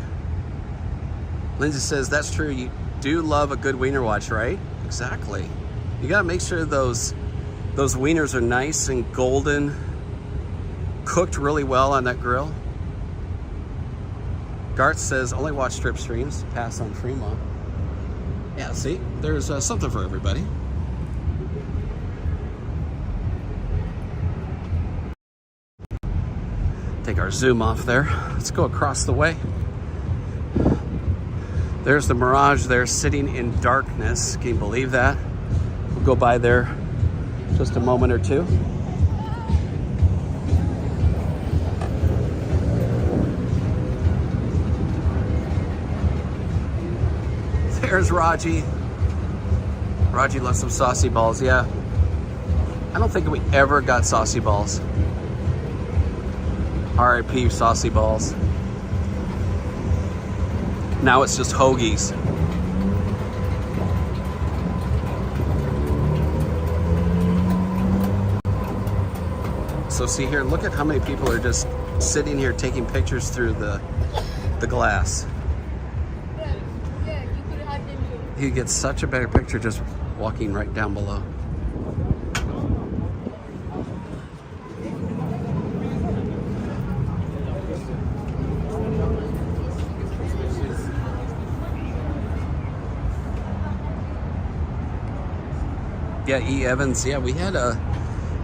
Lindsay says that's true. You do love a good wiener watch, right? Exactly. You gotta make sure those wieners are nice and golden, cooked really well on that grill. Garth says only watch strip streams, pass on Fremont. Yeah, see, there's something for everybody. Take our zoom off there. Let's go across the way. There's the Mirage there sitting in darkness. Can you believe that? We'll go by there just a moment or two. There's Raji. Raji loves some saucy balls, yeah. I don't think we ever got saucy balls. R.I.P. saucy balls. Now it's just hoagies. So see here, look at how many people are just sitting here taking pictures through the glass. You get such a better picture just walking right down below. Yeah, E. Evans. Yeah, we had an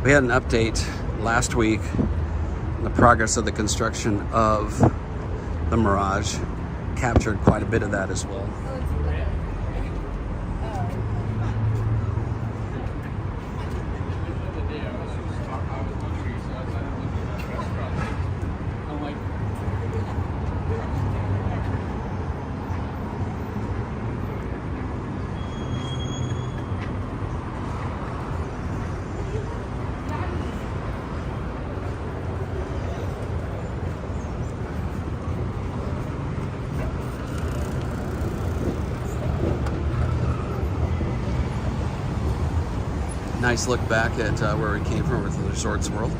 update last week on the progress of the construction of the Mirage. Captured quite a bit of that as well. Nice look back at where we came from with the Resorts World.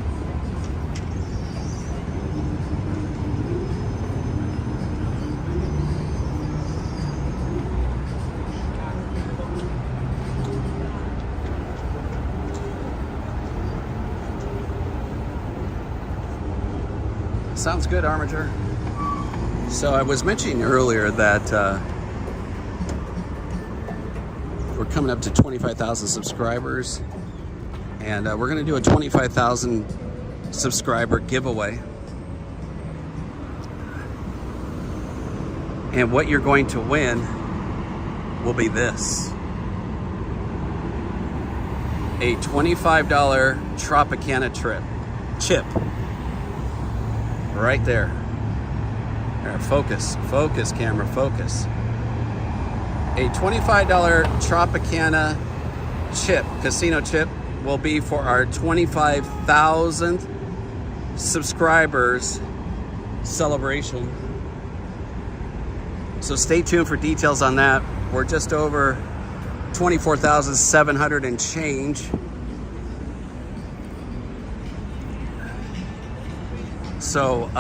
Sounds good, Armature. So I was mentioning earlier that we're coming up to 25,000 subscribers, and we're going to do a 25,000 subscriber giveaway. And what you're going to win will be this: a $25 Tropicana chip. Right there. All right, focus, camera, focus. A $25 Tropicana chip, casino chip, will be for our 25,000th subscribers celebration. So stay tuned for details on that. We're just over 24,700 and change. So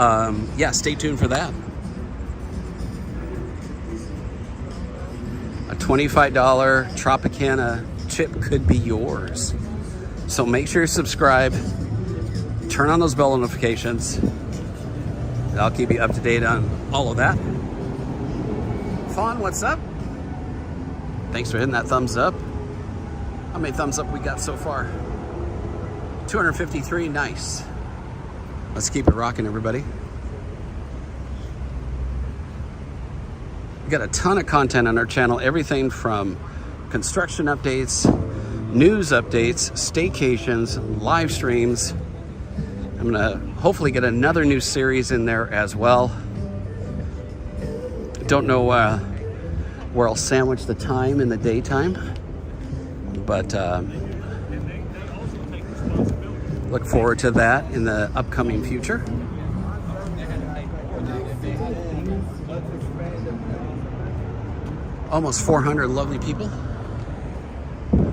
yeah, stay tuned for that. A $25 Tropicana chip could be yours. So make sure you subscribe, turn on those bell notifications, and I'll keep you up to date on all of that. Fawn, what's up? Thanks for hitting that thumbs up. How many thumbs up we got so far? 253, nice. Let's keep it rocking, everybody. We got a ton of content on our channel, everything from construction updates news updates, staycations, live streams. I'm gonna hopefully get another new series in there as well. Don't know where I'll sandwich the time in the daytime, but look forward to that in the upcoming future. Almost 400 lovely people.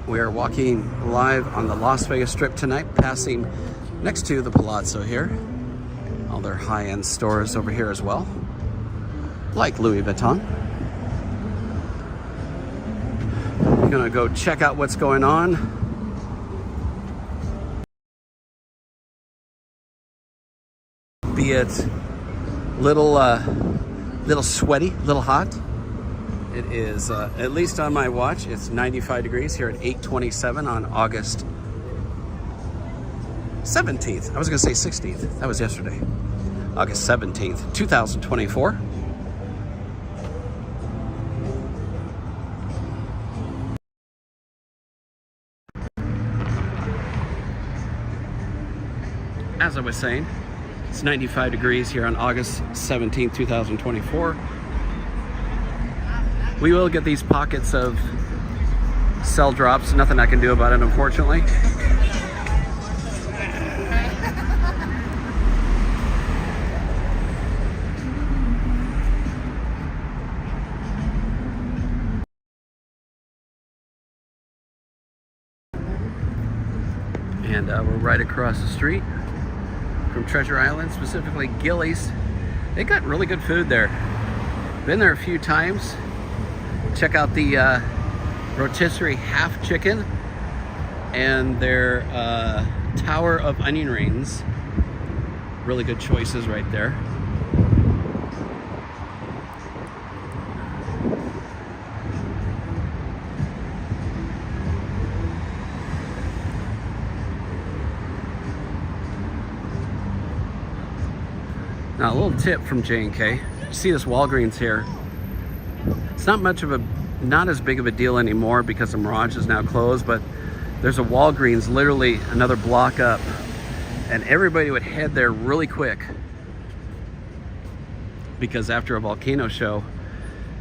We are walking live on the Las Vegas Strip tonight, passing next to the Palazzo here. All their high-end stores over here as well, like Louis Vuitton. I'm gonna go check out what's going on. Be it little sweaty, little hot. It is, at least on my watch, it's 95 degrees here at 8:27 on August 17th. I was gonna say 16th, that was yesterday. August 17th, 2024. As I was saying, it's 95 degrees here on August 17th, 2024. We will get these pockets of cell drops. Nothing I can do about it, unfortunately. And we're right across the street from Treasure Island, specifically Gillies. They got really good food there. Been there a few times. Check out the rotisserie half chicken and their tower of onion rings. Really good choices right there. Now, a little tip from J&K. You see this Walgreens here. It's not as big of a deal anymore because the Mirage is now closed, but there's a Walgreens literally another block up, and everybody would head there really quick because after a volcano show,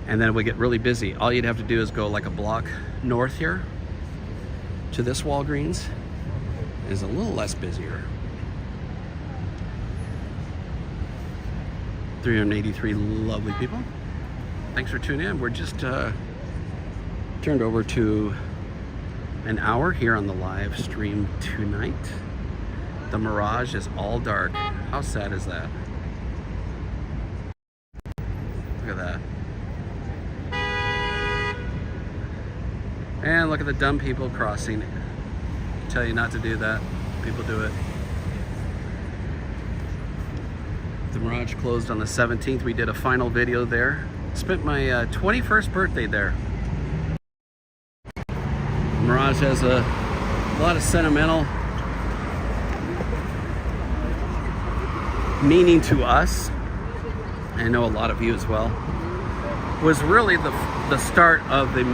and then it would get really busy. All you'd have to do is go like a block north here to this Walgreens. It's a little less busier. 383 lovely people. Thanks for tuning in. We're just turned over to an hour here on the live stream tonight. The Mirage is all dark. How sad is that? Look at that. And look at the dumb people crossing. I tell you not to do that. People do it. The Mirage closed on the 17th. We did a final video there. Spent my 21st birthday there. Mirage has a lot of sentimental meaning to us. I know a lot of you as well. It was really the start of the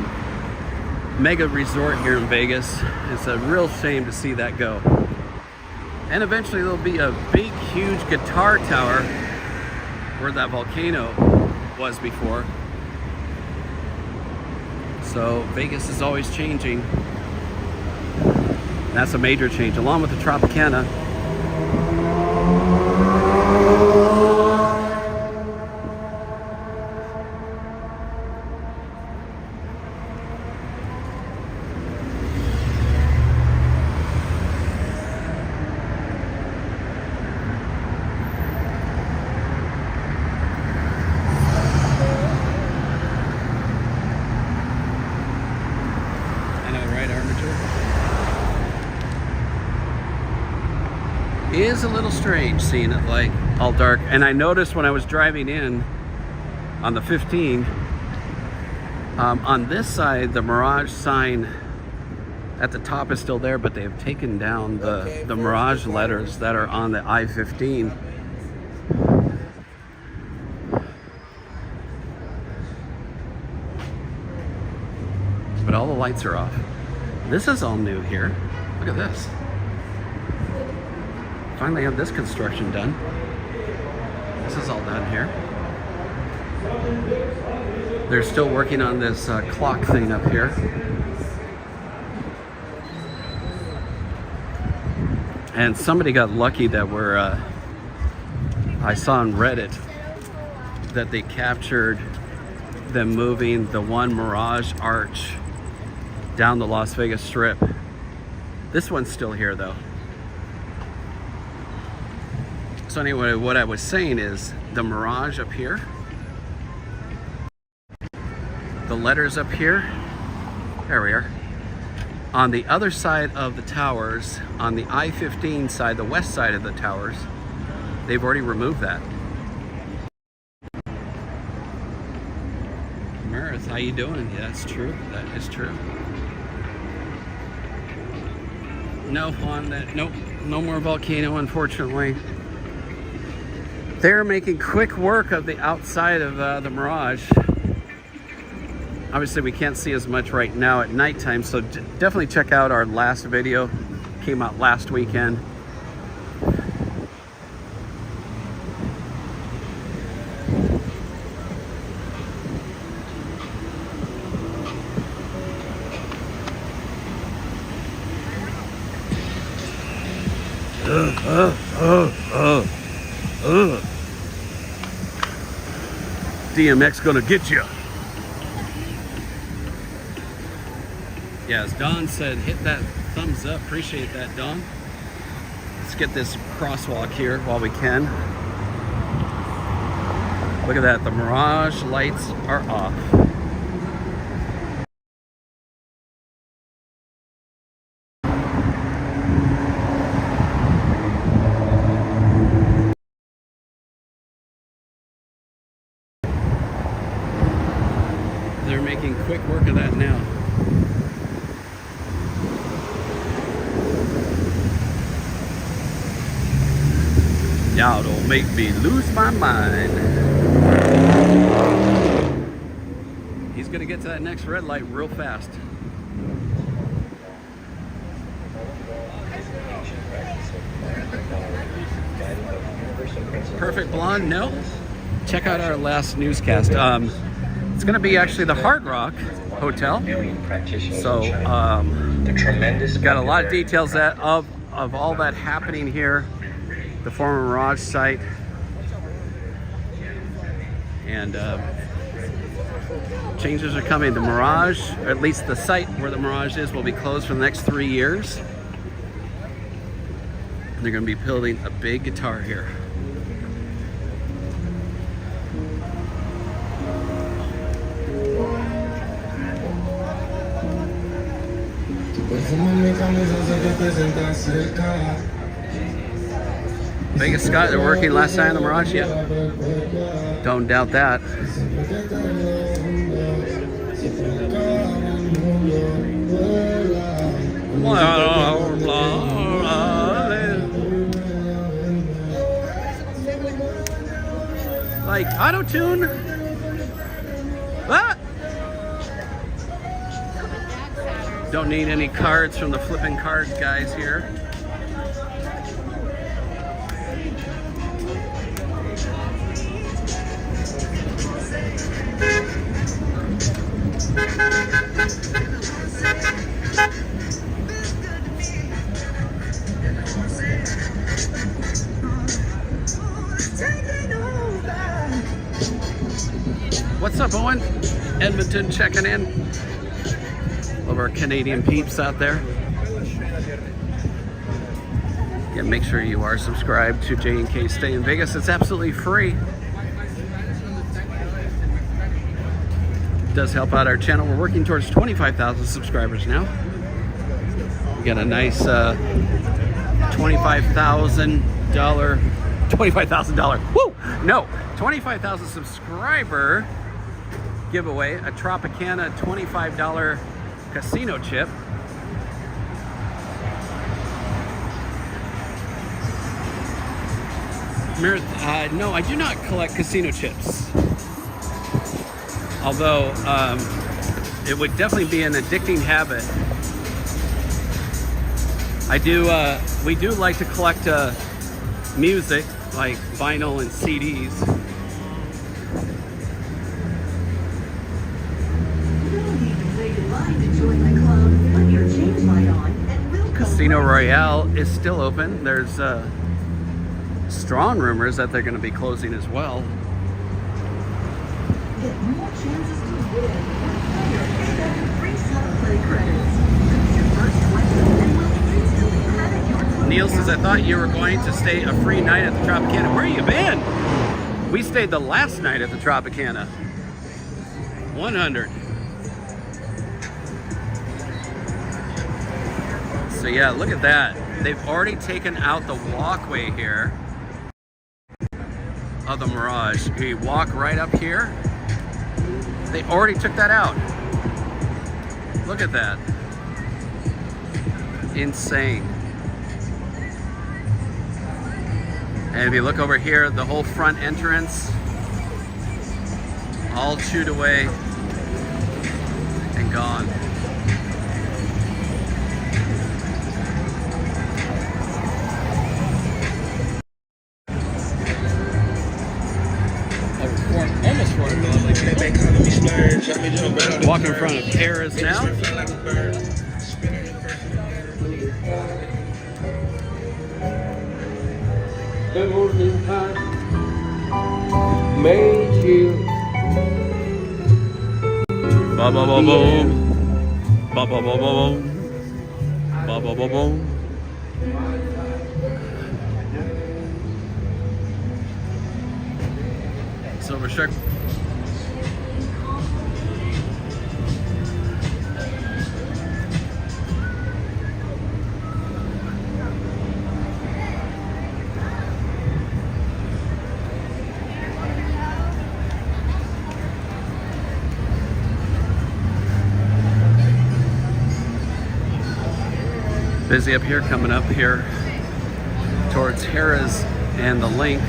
mega resort here in Vegas. It's a real shame to see that go. And eventually there'll be a big, huge guitar tower where that volcano was before. So Vegas is always changing. That's a major change, along with the Tropicana. Is a little strange seeing it like all dark. And I noticed when I was driving in on the 15, on this side the Mirage sign at the top is still there, but they have taken down the Mirage letters that are on the I-15. But all the lights are off. This is all new here. Look at this. Finally have this construction done. This is all done here. They're still working on this clock thing up here. And somebody got lucky that I saw on Reddit that they captured them moving the one Mirage arch down the Las Vegas Strip. This one's still here though. So anyway, what I was saying is the Mirage up here, the letters up here, there we are. On the other side of the towers, on the I-15 side, the west side of the towers, they've already removed that. Meredith, how you doing? Yeah, that's true. That is true. No, nope, no more volcano, unfortunately. They're making quick work of the outside of the Mirage. Obviously, we can't see as much right now at nighttime, so definitely check out our last video. Came out last weekend. DMX gonna get you. Yeah, as Don said, hit that thumbs up. Appreciate that, Don. Let's get this crosswalk here while we can. Look at that, the Mirage lights are off. They're making quick work of that now. Y'all don't make me lose my mind. He's gonna get to that next red light real fast. Perfect Blonde, no. Check out our last newscast. It's gonna be actually the Hard Rock Hotel. So got a lot of details of all that happening here. The former Mirage site, and changes are coming. The Mirage, or at least the site where the Mirage is, will be closed for the next 3 years. And they're going to be building a big guitar here. Vegas Scott, they're working last night on the Mirage, yeah. Don't doubt that. Like auto-tune? What? Don't need any cards from the flipping cards guys here. What's up, Owen? Edmonton checking in. Love our Canadian peeps out there. Yeah, make sure you are subscribed to J&K Stay in Vegas. It's absolutely free. It does help out our channel. We're working towards 25,000 subscribers now. We got a nice $25,000, woo! No, 25,000 subscriber giveaway, a Tropicana $25 casino chip. No, I do not collect casino chips. Although it would definitely be an addicting habit We do like to collect music, like vinyl and CDs. Casino Royale is still open. There's strong rumors that they're going to be closing as well. Get more chances to win. Free play credits. Your first question and will instantly credit your Neil says, I thought you were going to stay a free night at the Tropicana. Where you been? We stayed the last night at the Tropicana. 100. So yeah, look at that. They've already taken out the walkway here of the Mirage. You walk right up here. They already took that out. Look at that. Insane. And if you look over here, the whole front entrance, all chewed away and gone. Walking in front of Harris now. The morning time made you. Ba ba ba boom. Ba ba ba ba boom. Ba ba ba boom. Silver Shark. Busy up here, coming up here towards Harrah's and the Linq.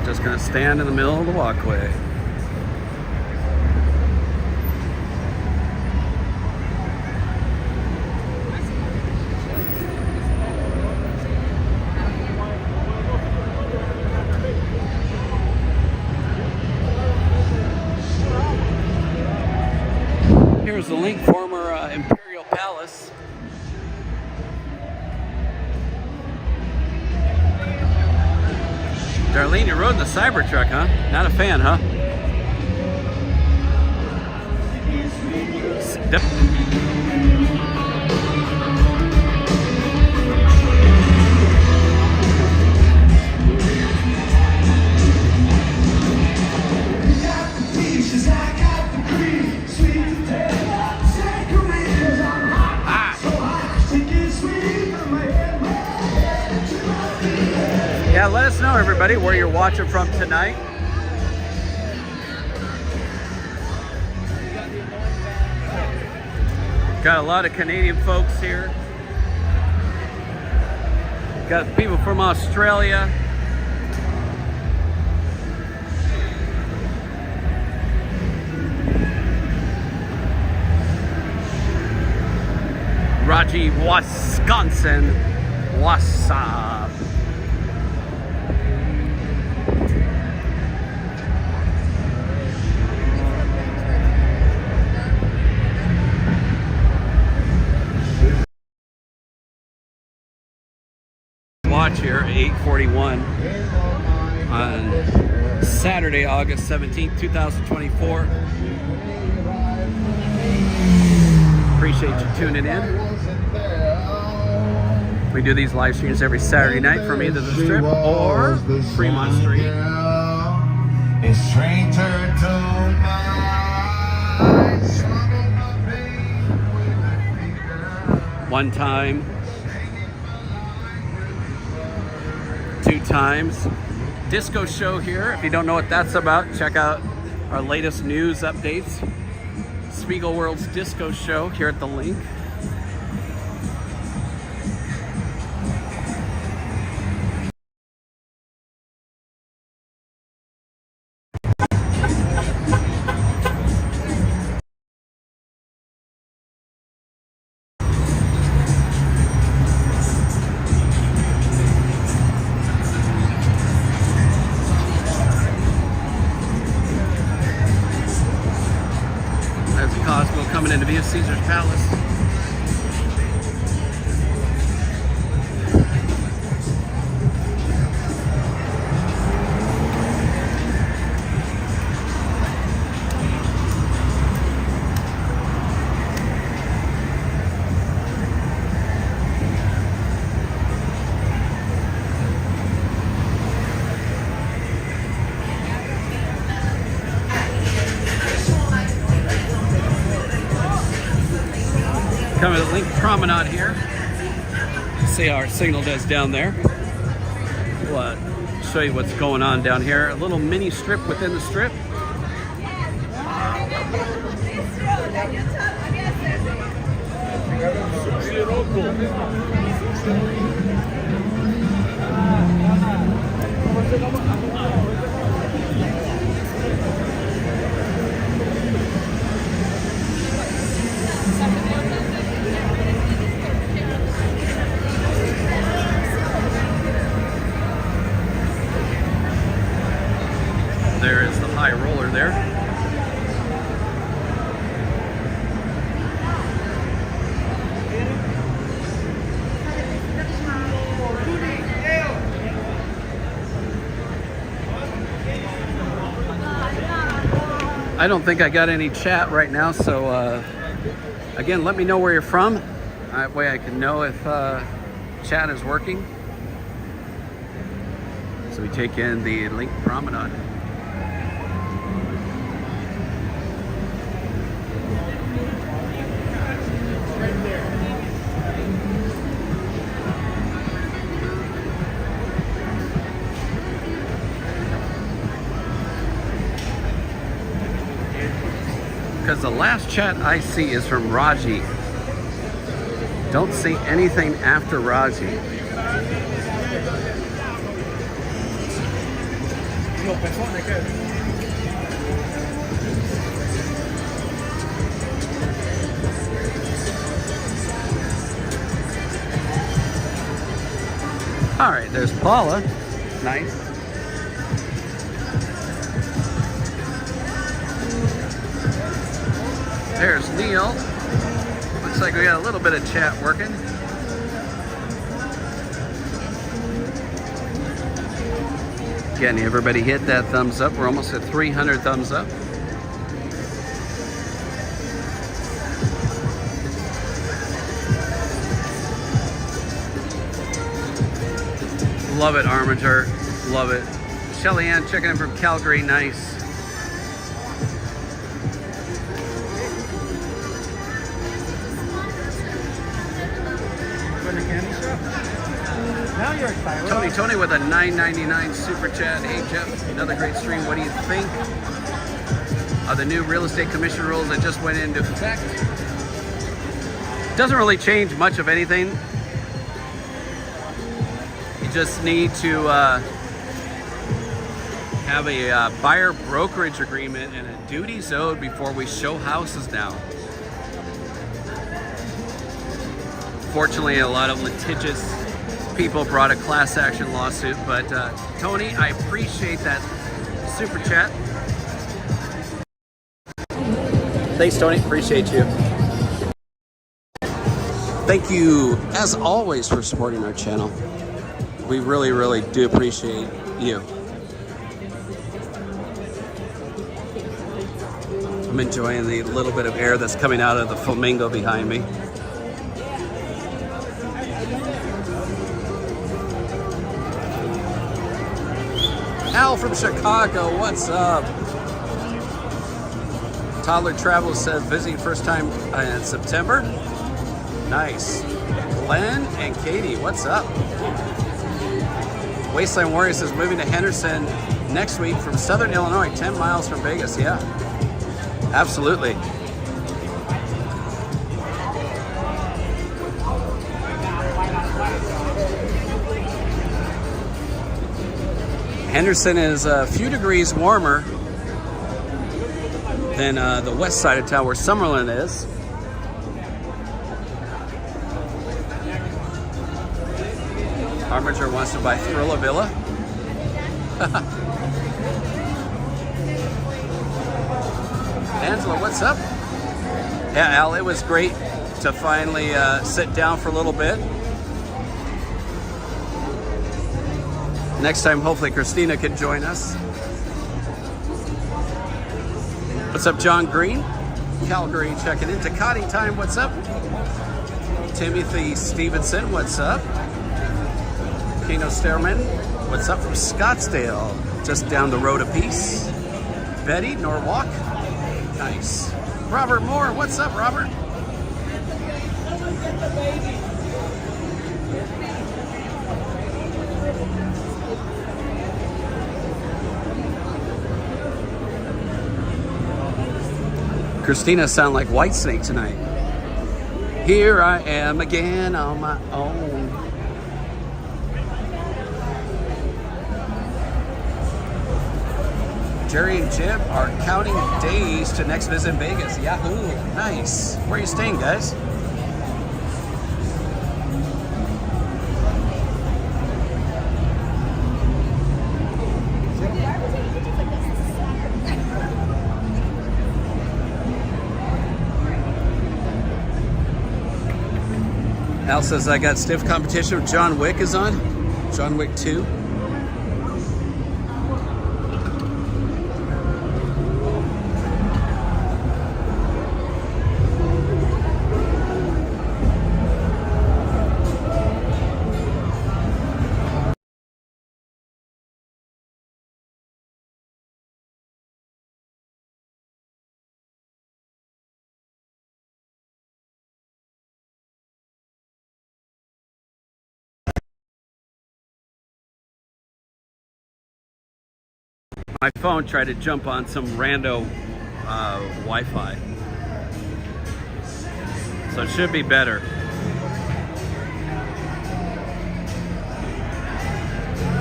Just gonna stand in the middle of the walkway. Here's the Linq former Imperial Palace. Darlene, you rode the Cybertruck, huh? Not a fan, huh? Yeah, let us know, everybody, where you're watching from tonight. Got a lot of Canadian folks here. Got people from Australia. Raji, Wisconsin. What's up? Watch here at 8:41 on Saturday, August 17th, 2024. Appreciate you tuning in. We do these live streams every Saturday night from either the Strip or Fremont Street. One time, 2 times. Disco show here. If you don't know what that's about, check out our latest news updates. Spiegel World's Disco Show here at the Linq. Cosmo coming into view, Caesar's Palace. Coming to Linq Promenade here. See how our signal does down there. We'll show you what's going on down here. A little mini strip within the strip. There is the high roller there. I don't think I got any chat right now, so again, let me know where you're from. That way I can know if chat is working. So we take in the Linq Promenade. Because the last chat I see is from Raji. Don't see anything after Raji. All right, there's Paula. Nice. There's Neil. Looks like we got a little bit of chat working. Again, everybody hit that thumbs up. We're almost at 300 thumbs up. Love it, Armiger. Love it. Shelly Ann checking in from Calgary. Nice. Now you're excited. Tony with a $9.99 super chat. Hey Jeff, another great stream. What do you think of the new real estate commission rules that just went into effect? Doesn't really change much of anything. You just need to have a buyer brokerage agreement and a duties owed before we show houses now. Fortunately, a lot of litigious people brought a class action lawsuit, but Tony, I appreciate that super chat. Thanks, Tony. Appreciate you. Thank you, as always, for supporting our channel. We really, really do appreciate you. I'm enjoying the little bit of air that's coming out of the flamingo behind me. Al from Chicago, what's up? Toddler Travel says visiting first time in September. Nice. Glenn and Katie, what's up? Wasteland Warrior says moving to Henderson next week from Southern Illinois, 10 miles from Vegas. Yeah, absolutely. Henderson is a few degrees warmer than the west side of town where Summerlin is. Armiger wants to buy Thrilla Villa. Angela, what's up? Yeah, Al, it was great to finally sit down for a little bit. Next time, hopefully Christina can join us. What's up, John Green? Calgary checking in. Takati time, what's up? Timothy Stevenson, what's up? Keno Stearman, what's up from Scottsdale? Just down the road a piece. Betty, Norwalk. Nice. Robert Moore, what's up, Robert? Christina sound like Whitesnake tonight. Here I am again on my own. Jerry and Jim are counting days to next visit in Vegas. Yahoo! Nice. Where are you staying, guys? Al says I got stiff competition with John Wick is on. John Wick 2. My phone tried to jump on some rando Wi-Fi. So it should be better.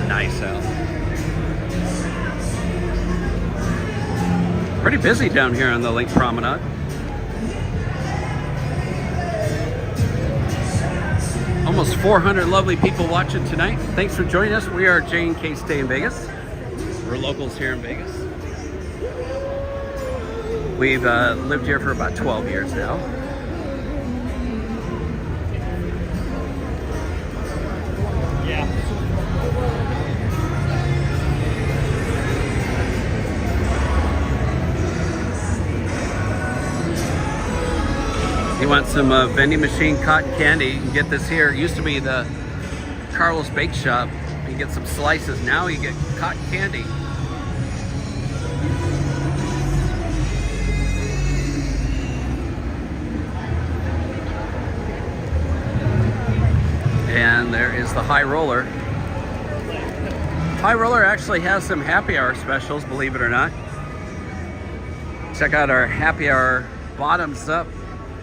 Nice out. Pretty busy down here on the Linq Promenade. Almost 400 lovely people watching tonight. Thanks for joining us. We are jkstayinvegas. We're locals here in Vegas. We've lived here for about 12 years now. Yeah. You want some vending machine cotton candy, you can get this here. It used to be the Carlos Bake Shop. You get some slices. Now you get cotton candy. And there is the High Roller. High Roller actually has some happy hour specials, believe it or not. Check out our happy hour bottoms up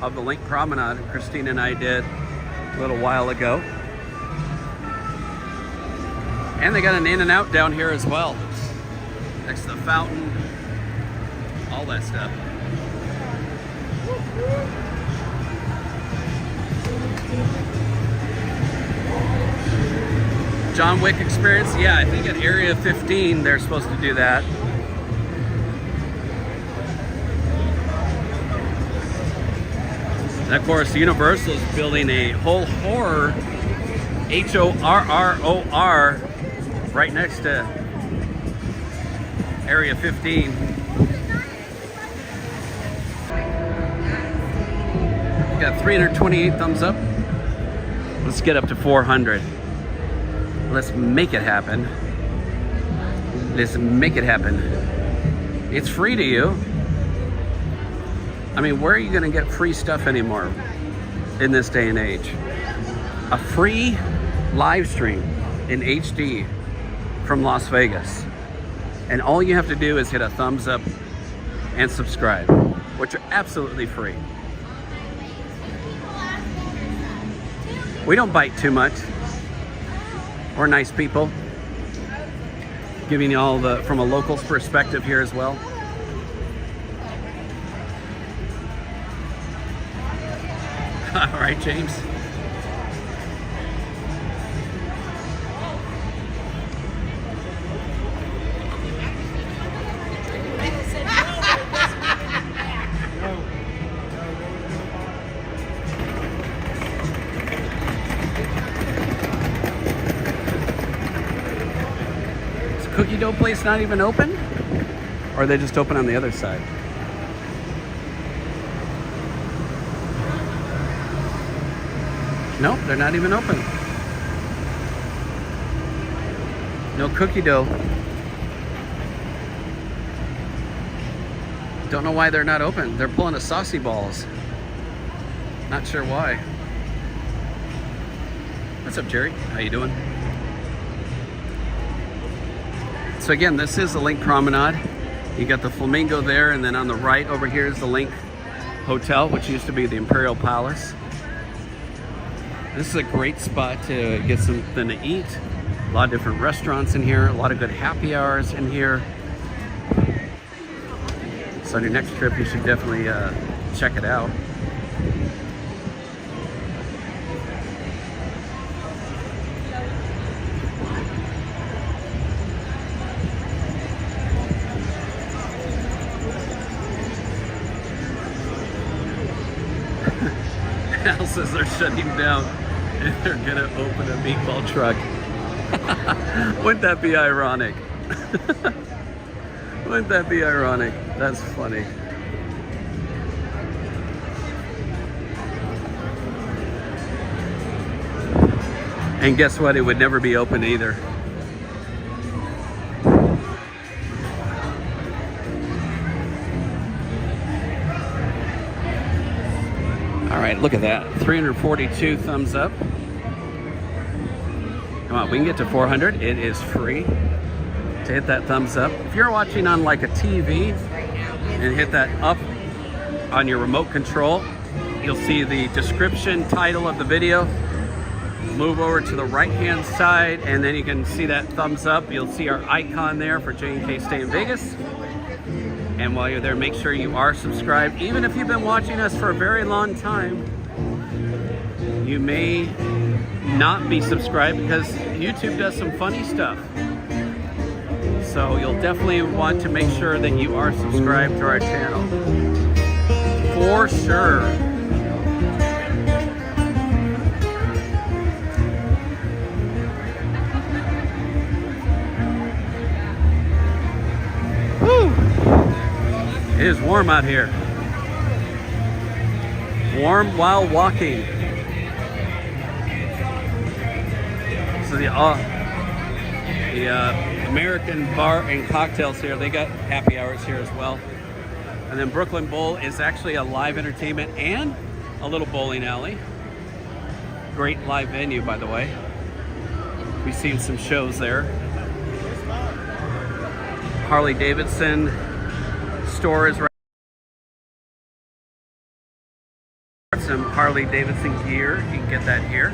of the Linq Promenade Christina and I did a little while ago. And they got an In and Out down here as well. Next to the fountain. All that stuff. John Wick experience? Yeah, I think at Area 15 they're supposed to do that. And of course, Universal is building a whole horror, HORROR, right next to Area 15. We got 328 thumbs up. Let's get up to 400. Let's make it happen. Let's make it happen. It's free to you. I mean, where are you going to get free stuff anymore in this day and age? A free live stream in HD from Las Vegas. And all you have to do is hit a thumbs up and subscribe, which are absolutely free. We don't bite too much. We're nice people. Giving you all the, from a local's perspective here as well. All right, James. Cookie dough place not even open? Or are they just open on the other side? Nope, they're not even open. No cookie dough. Don't know why they're not open. They're pulling the saucy balls. Not sure why. What's up, Jerry? How you doing? So again, this is the Linq Promenade. You got the Flamingo there, and then on the right over here is the Linq Hotel, which used to be the Imperial Palace. This is a great spot to get something to eat. A lot of different restaurants in here, a lot of good happy hours in here. So on your next trip, you should definitely check it out. Al says they're shutting down and they're gonna open a meatball truck. Wouldn't that be ironic? Wouldn't that be ironic? That's funny. And guess what? It would never be open either. All right, look at that. 342 thumbs up. Come on, we can get to 400. It is free to hit that thumbs up. If you're watching on like a TV and hit that up on your remote control, you'll see the description title of the video. Move over to the right-hand side, and then you can see that thumbs up. You'll see our icon there for jkstayinvegas. And while you're there, make sure you are subscribed. Even if you've been watching us for a very long time, you may not be subscribed because YouTube does some funny stuff. So you'll definitely want to make sure that you are subscribed to our channel. For sure. It is warm out here. Warm while walking. So the American bar and cocktails here, they got happy hours here as well. And then Brooklyn Bowl is actually a live entertainment and a little bowling alley. Great live venue, by the way. We've seen some shows there. Harley Davidson store is right. Some Harley Davidson gear, you can get that here.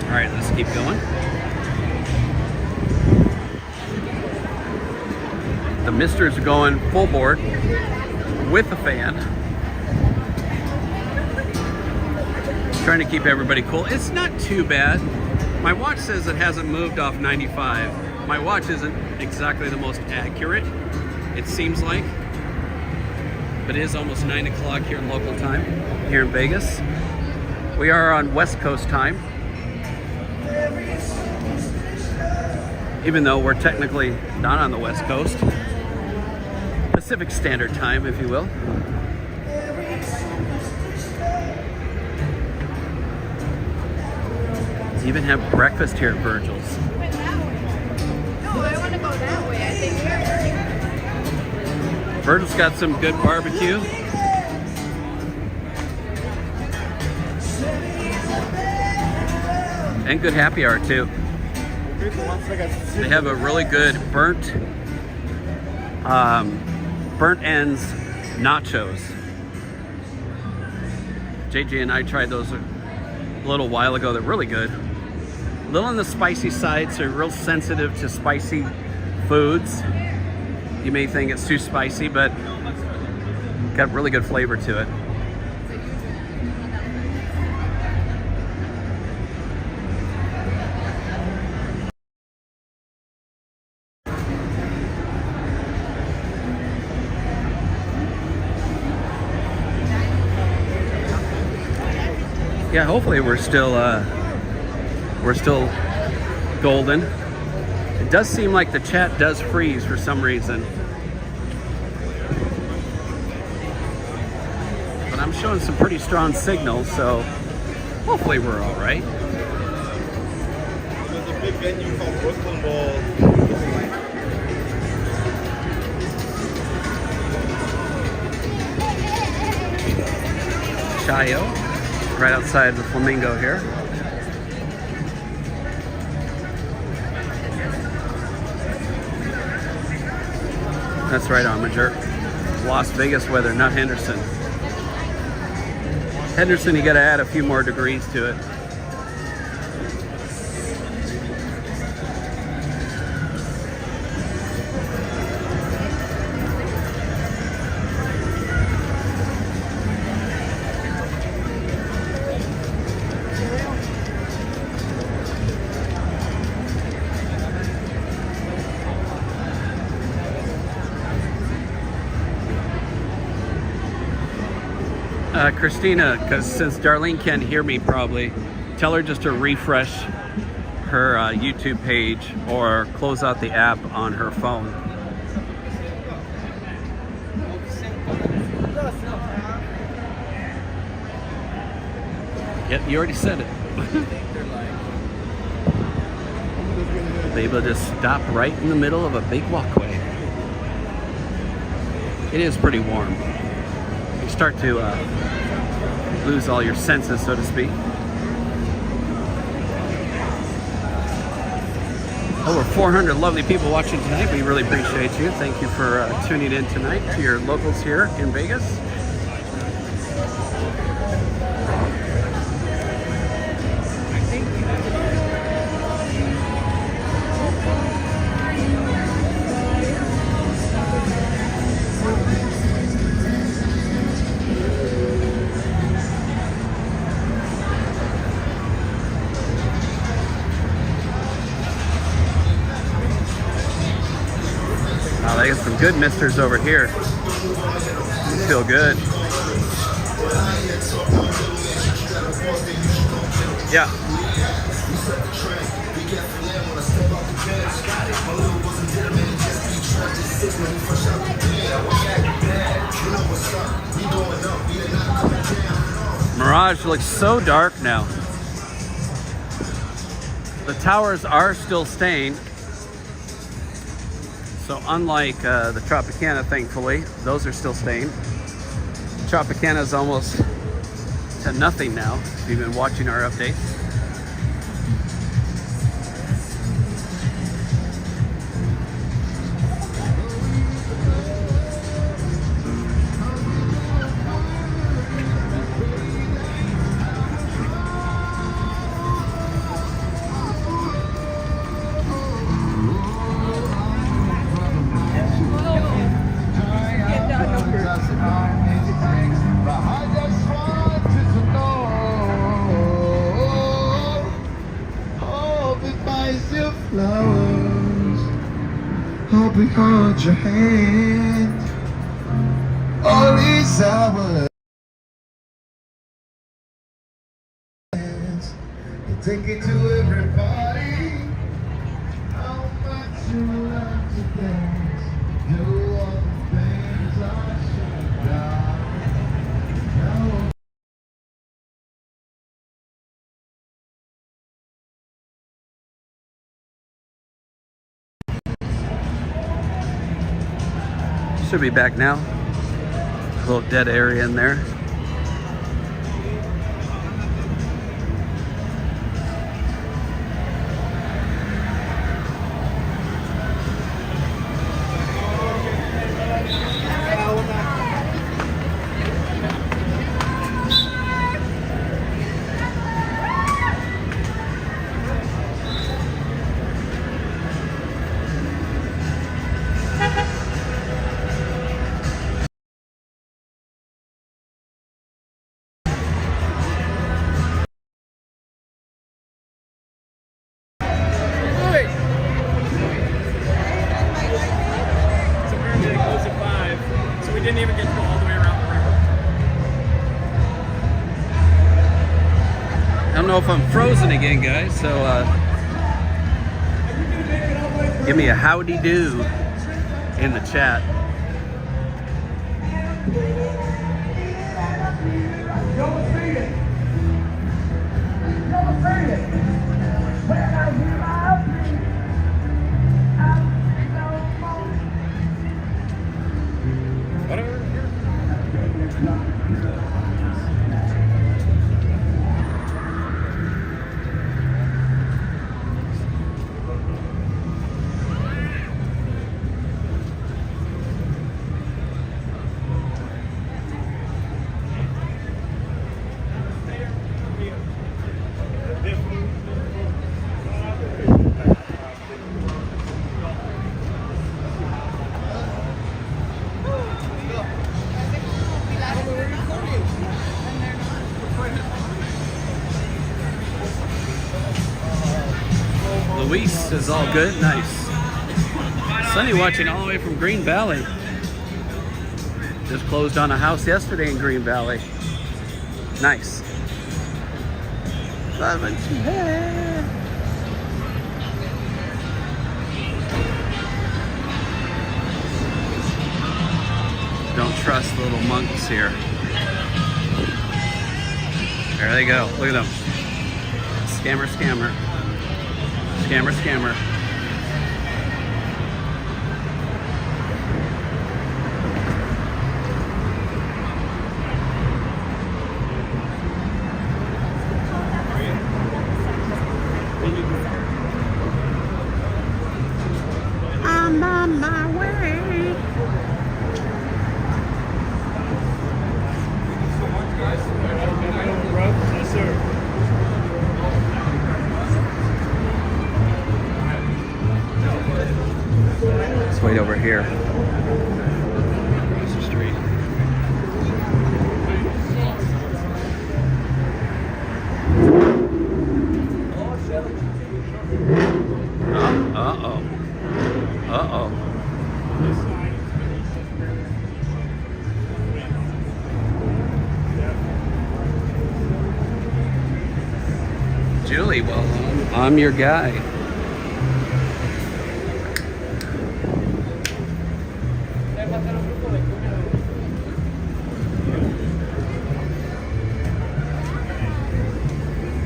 All right, let's keep going. The misters are going full board with the fan. Trying to keep everybody cool. It's not too bad. My watch says it hasn't moved off 95. My watch isn't exactly the most accurate, it seems like. But it is almost 9 o'clock here in local time, here in Vegas. We are on West Coast time. Even though we're technically not on the West Coast. Pacific Standard Time, if you will. Even have breakfast here at Virgil's. No, I want to go that way. I think Virgil's got some good barbecue. And good happy hour too. They have a really good burnt ends nachos. JJ and I tried those a little while ago. They're really good. A little on the spicy side, so real sensitive to spicy foods. You may think it's too spicy, but got really good flavor to it. Yeah, hopefully we're still golden. It does seem like the chat does freeze for some reason. But I'm showing some pretty strong signals, so hopefully we're all right. There's a big venue called Brooklyn Ball. Chayo, right outside the Flamingo here. That's right, Armiger. Las Vegas weather, not Henderson. Henderson, you gotta add a few more degrees to it. Christina, because since Darlene can't hear me probably, tell her just to refresh her YouTube page or close out the app on her phone. Yep, you already said it. Be able to just stop right in the middle of a big walkway. It is pretty warm. You start to lose all your senses, so to speak. Over 400 lovely people watching tonight. We really appreciate you. Thank you for tuning in tonight to your locals here in Vegas. They got some good misters over here. These feel good. Yeah. Mirage looks so dark now. The towers are still staying. So unlike the Tropicana, thankfully, those are still staying. Tropicana is almost to nothing now, if you've been watching our updates. We hold your hand all these hours. Take it to everybody. How much you love to dance. Do all the things I should have done. Should be back now. A little dead area in there. I don't know if I'm frozen again, guys, so give me a howdy do in the chat. Luis is all good, nice. Sunny watching all the way from Green Valley. Just closed on a house yesterday in Green Valley. Nice. Love and hey. Don't trust the little monks here. There they go. Look at them. Scammer, scammer. Scammer, scammer. I'm on my way. Yes, sir. Let's wait over here. Across the street. Uh-oh. Uh-oh. Julie, well, I'm your guy.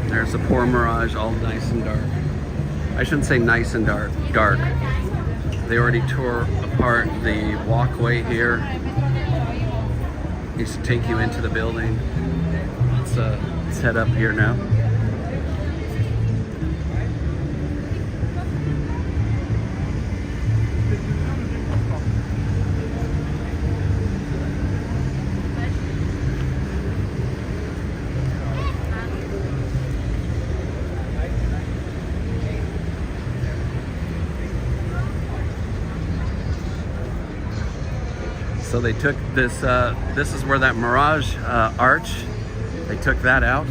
There's the poor Mirage, all nice and dark. I shouldn't say nice and dark. They already tore apart the walkway here. Used to take you into the building. Let's head up here now. So they took this, this is where that Mirage arch, they took that out.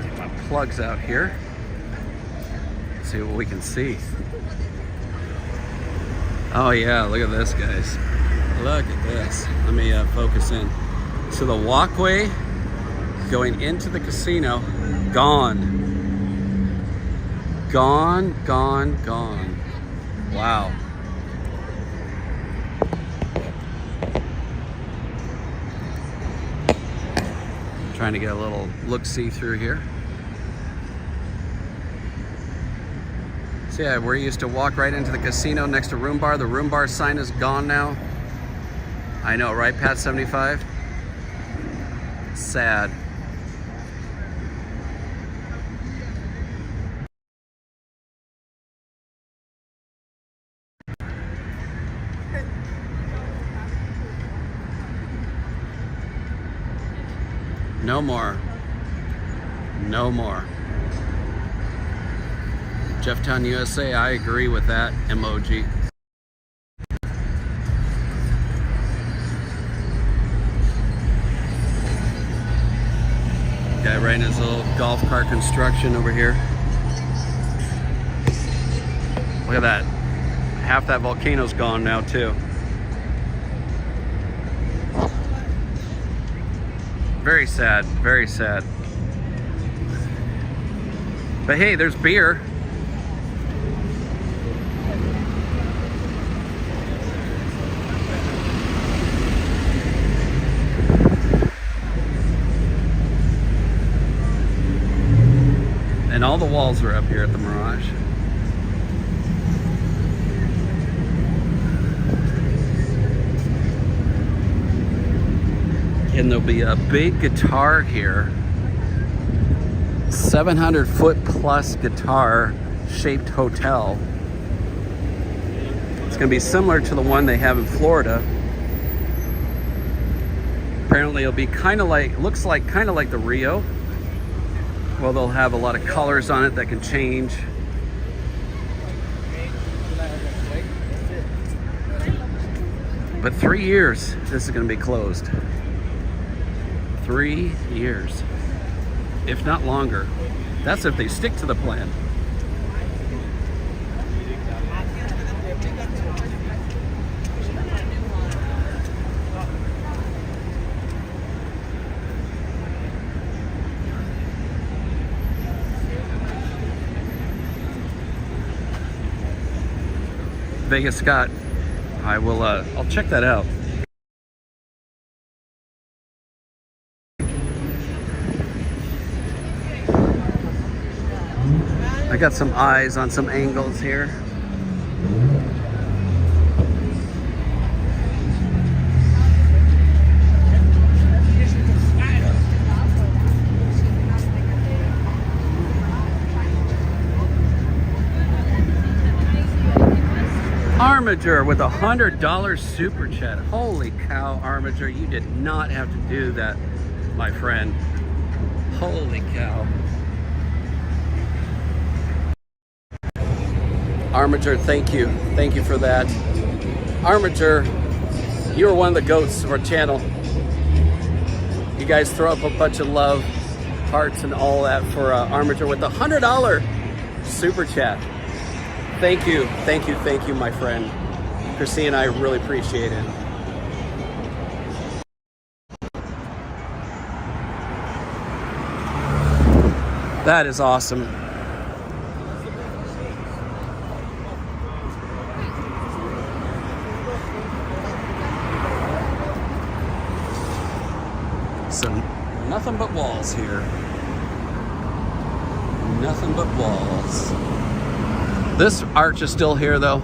Take my plugs out here. Let's see what we can see. Oh yeah, look at this, guys. Look at this. Let me focus in. So the walkway going into the casino, gone. Gone, gone, gone. Wow. Trying to get a little look-see through here. So yeah, where you used to walk right into the casino next to Room Bar. The Room Bar sign is gone now. I know, right, Pat 75? Sad. No more. No more. Jefftown, USA, I agree with that emoji. Guy right in his little golf cart construction over here. Look at that. Half that volcano's gone now too. Very sad, very sad. But hey, there's beer. And all the walls are up here at the Mirage. And there'll be a big guitar here. 700-foot plus guitar shaped hotel. It's going to be similar to the one they have in Florida. Apparently it'll be kind of like, looks like kind of like the Rio. Well, they'll have a lot of colors on it that can change. But 3 years, this is going to be closed. 3 years, if not longer. That's if they stick to the plan. Vegas Scott, I will. I'll check that out. I got some eyes on some angles here. Armiger with $100 super chat. Holy cow, Armiger, you did not have to do that, my friend. Holy cow. Armiger, thank you. Thank you for that. Armiger, you're one of the goats of our channel. You guys throw up a bunch of love, hearts, and all that for Armiger with the $100 super chat. Thank you, thank you, thank you, my friend. Christine and I really appreciate it. That is awesome. So nothing but walls here. Nothing but walls. This arch is still here though.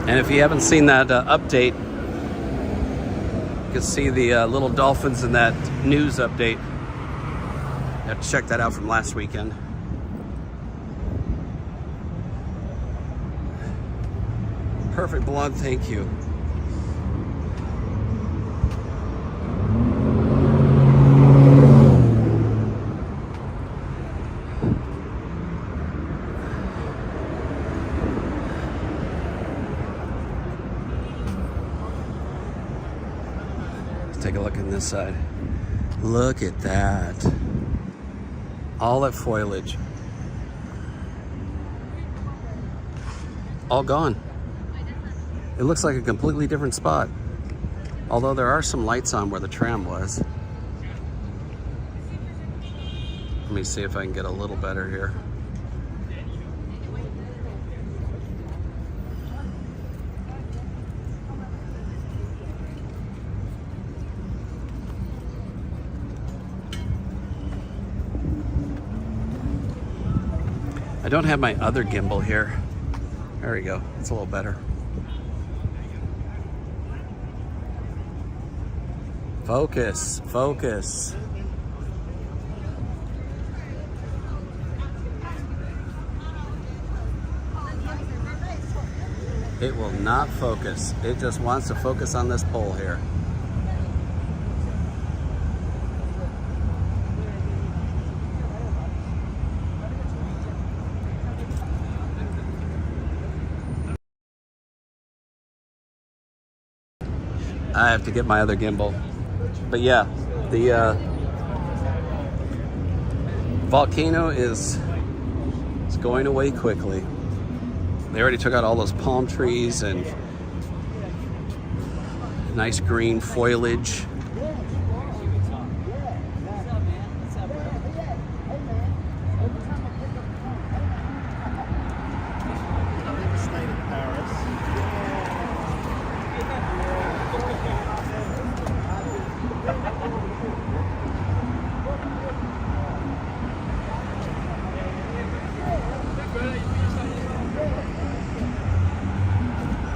And if you haven't seen that update, you can see the little dolphins in that news update. You have to check that out from last weekend. Perfect blonde, thank you. Take a look on this side. Look at that. All that foliage. All gone. It looks like a completely different spot. Although there are some lights on where the tram was. Let me see if I can get a little better here. I don't have my other gimbal here. There we go. It's a little better. Focus, focus. It will not focus. It just wants to focus on this pole here. I have to get my other gimbal. But yeah, the volcano is going away quickly. They already took out all those palm trees and nice green foliage.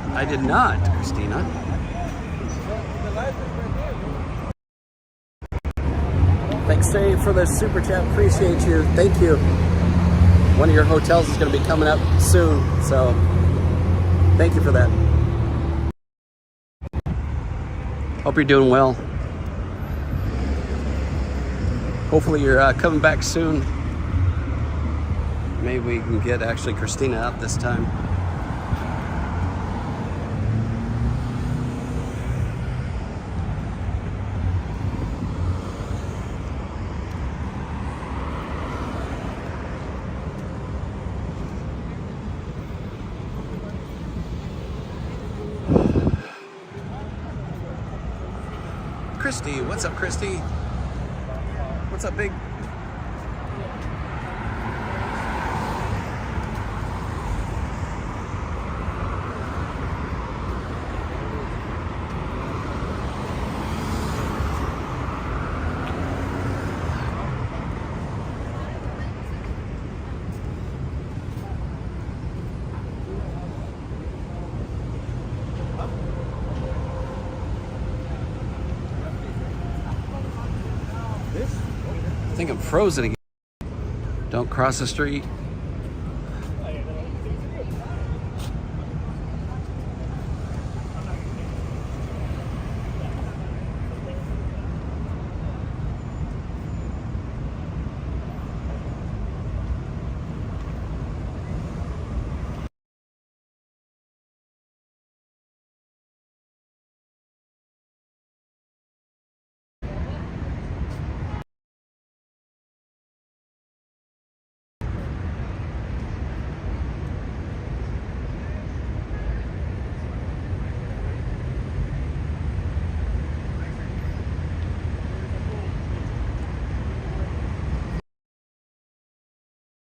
I did not, Christina. Thanks, Dave, for the super chat. Appreciate you. Thank you. One of your hotels is going to be coming up soon, so thank you for that. Hope you're doing well. Hopefully you're coming back soon. Maybe we can get actually Christina out this time. Christy, what's up, Christy? What's up, big? I think I'm frozen again. Don't cross the street.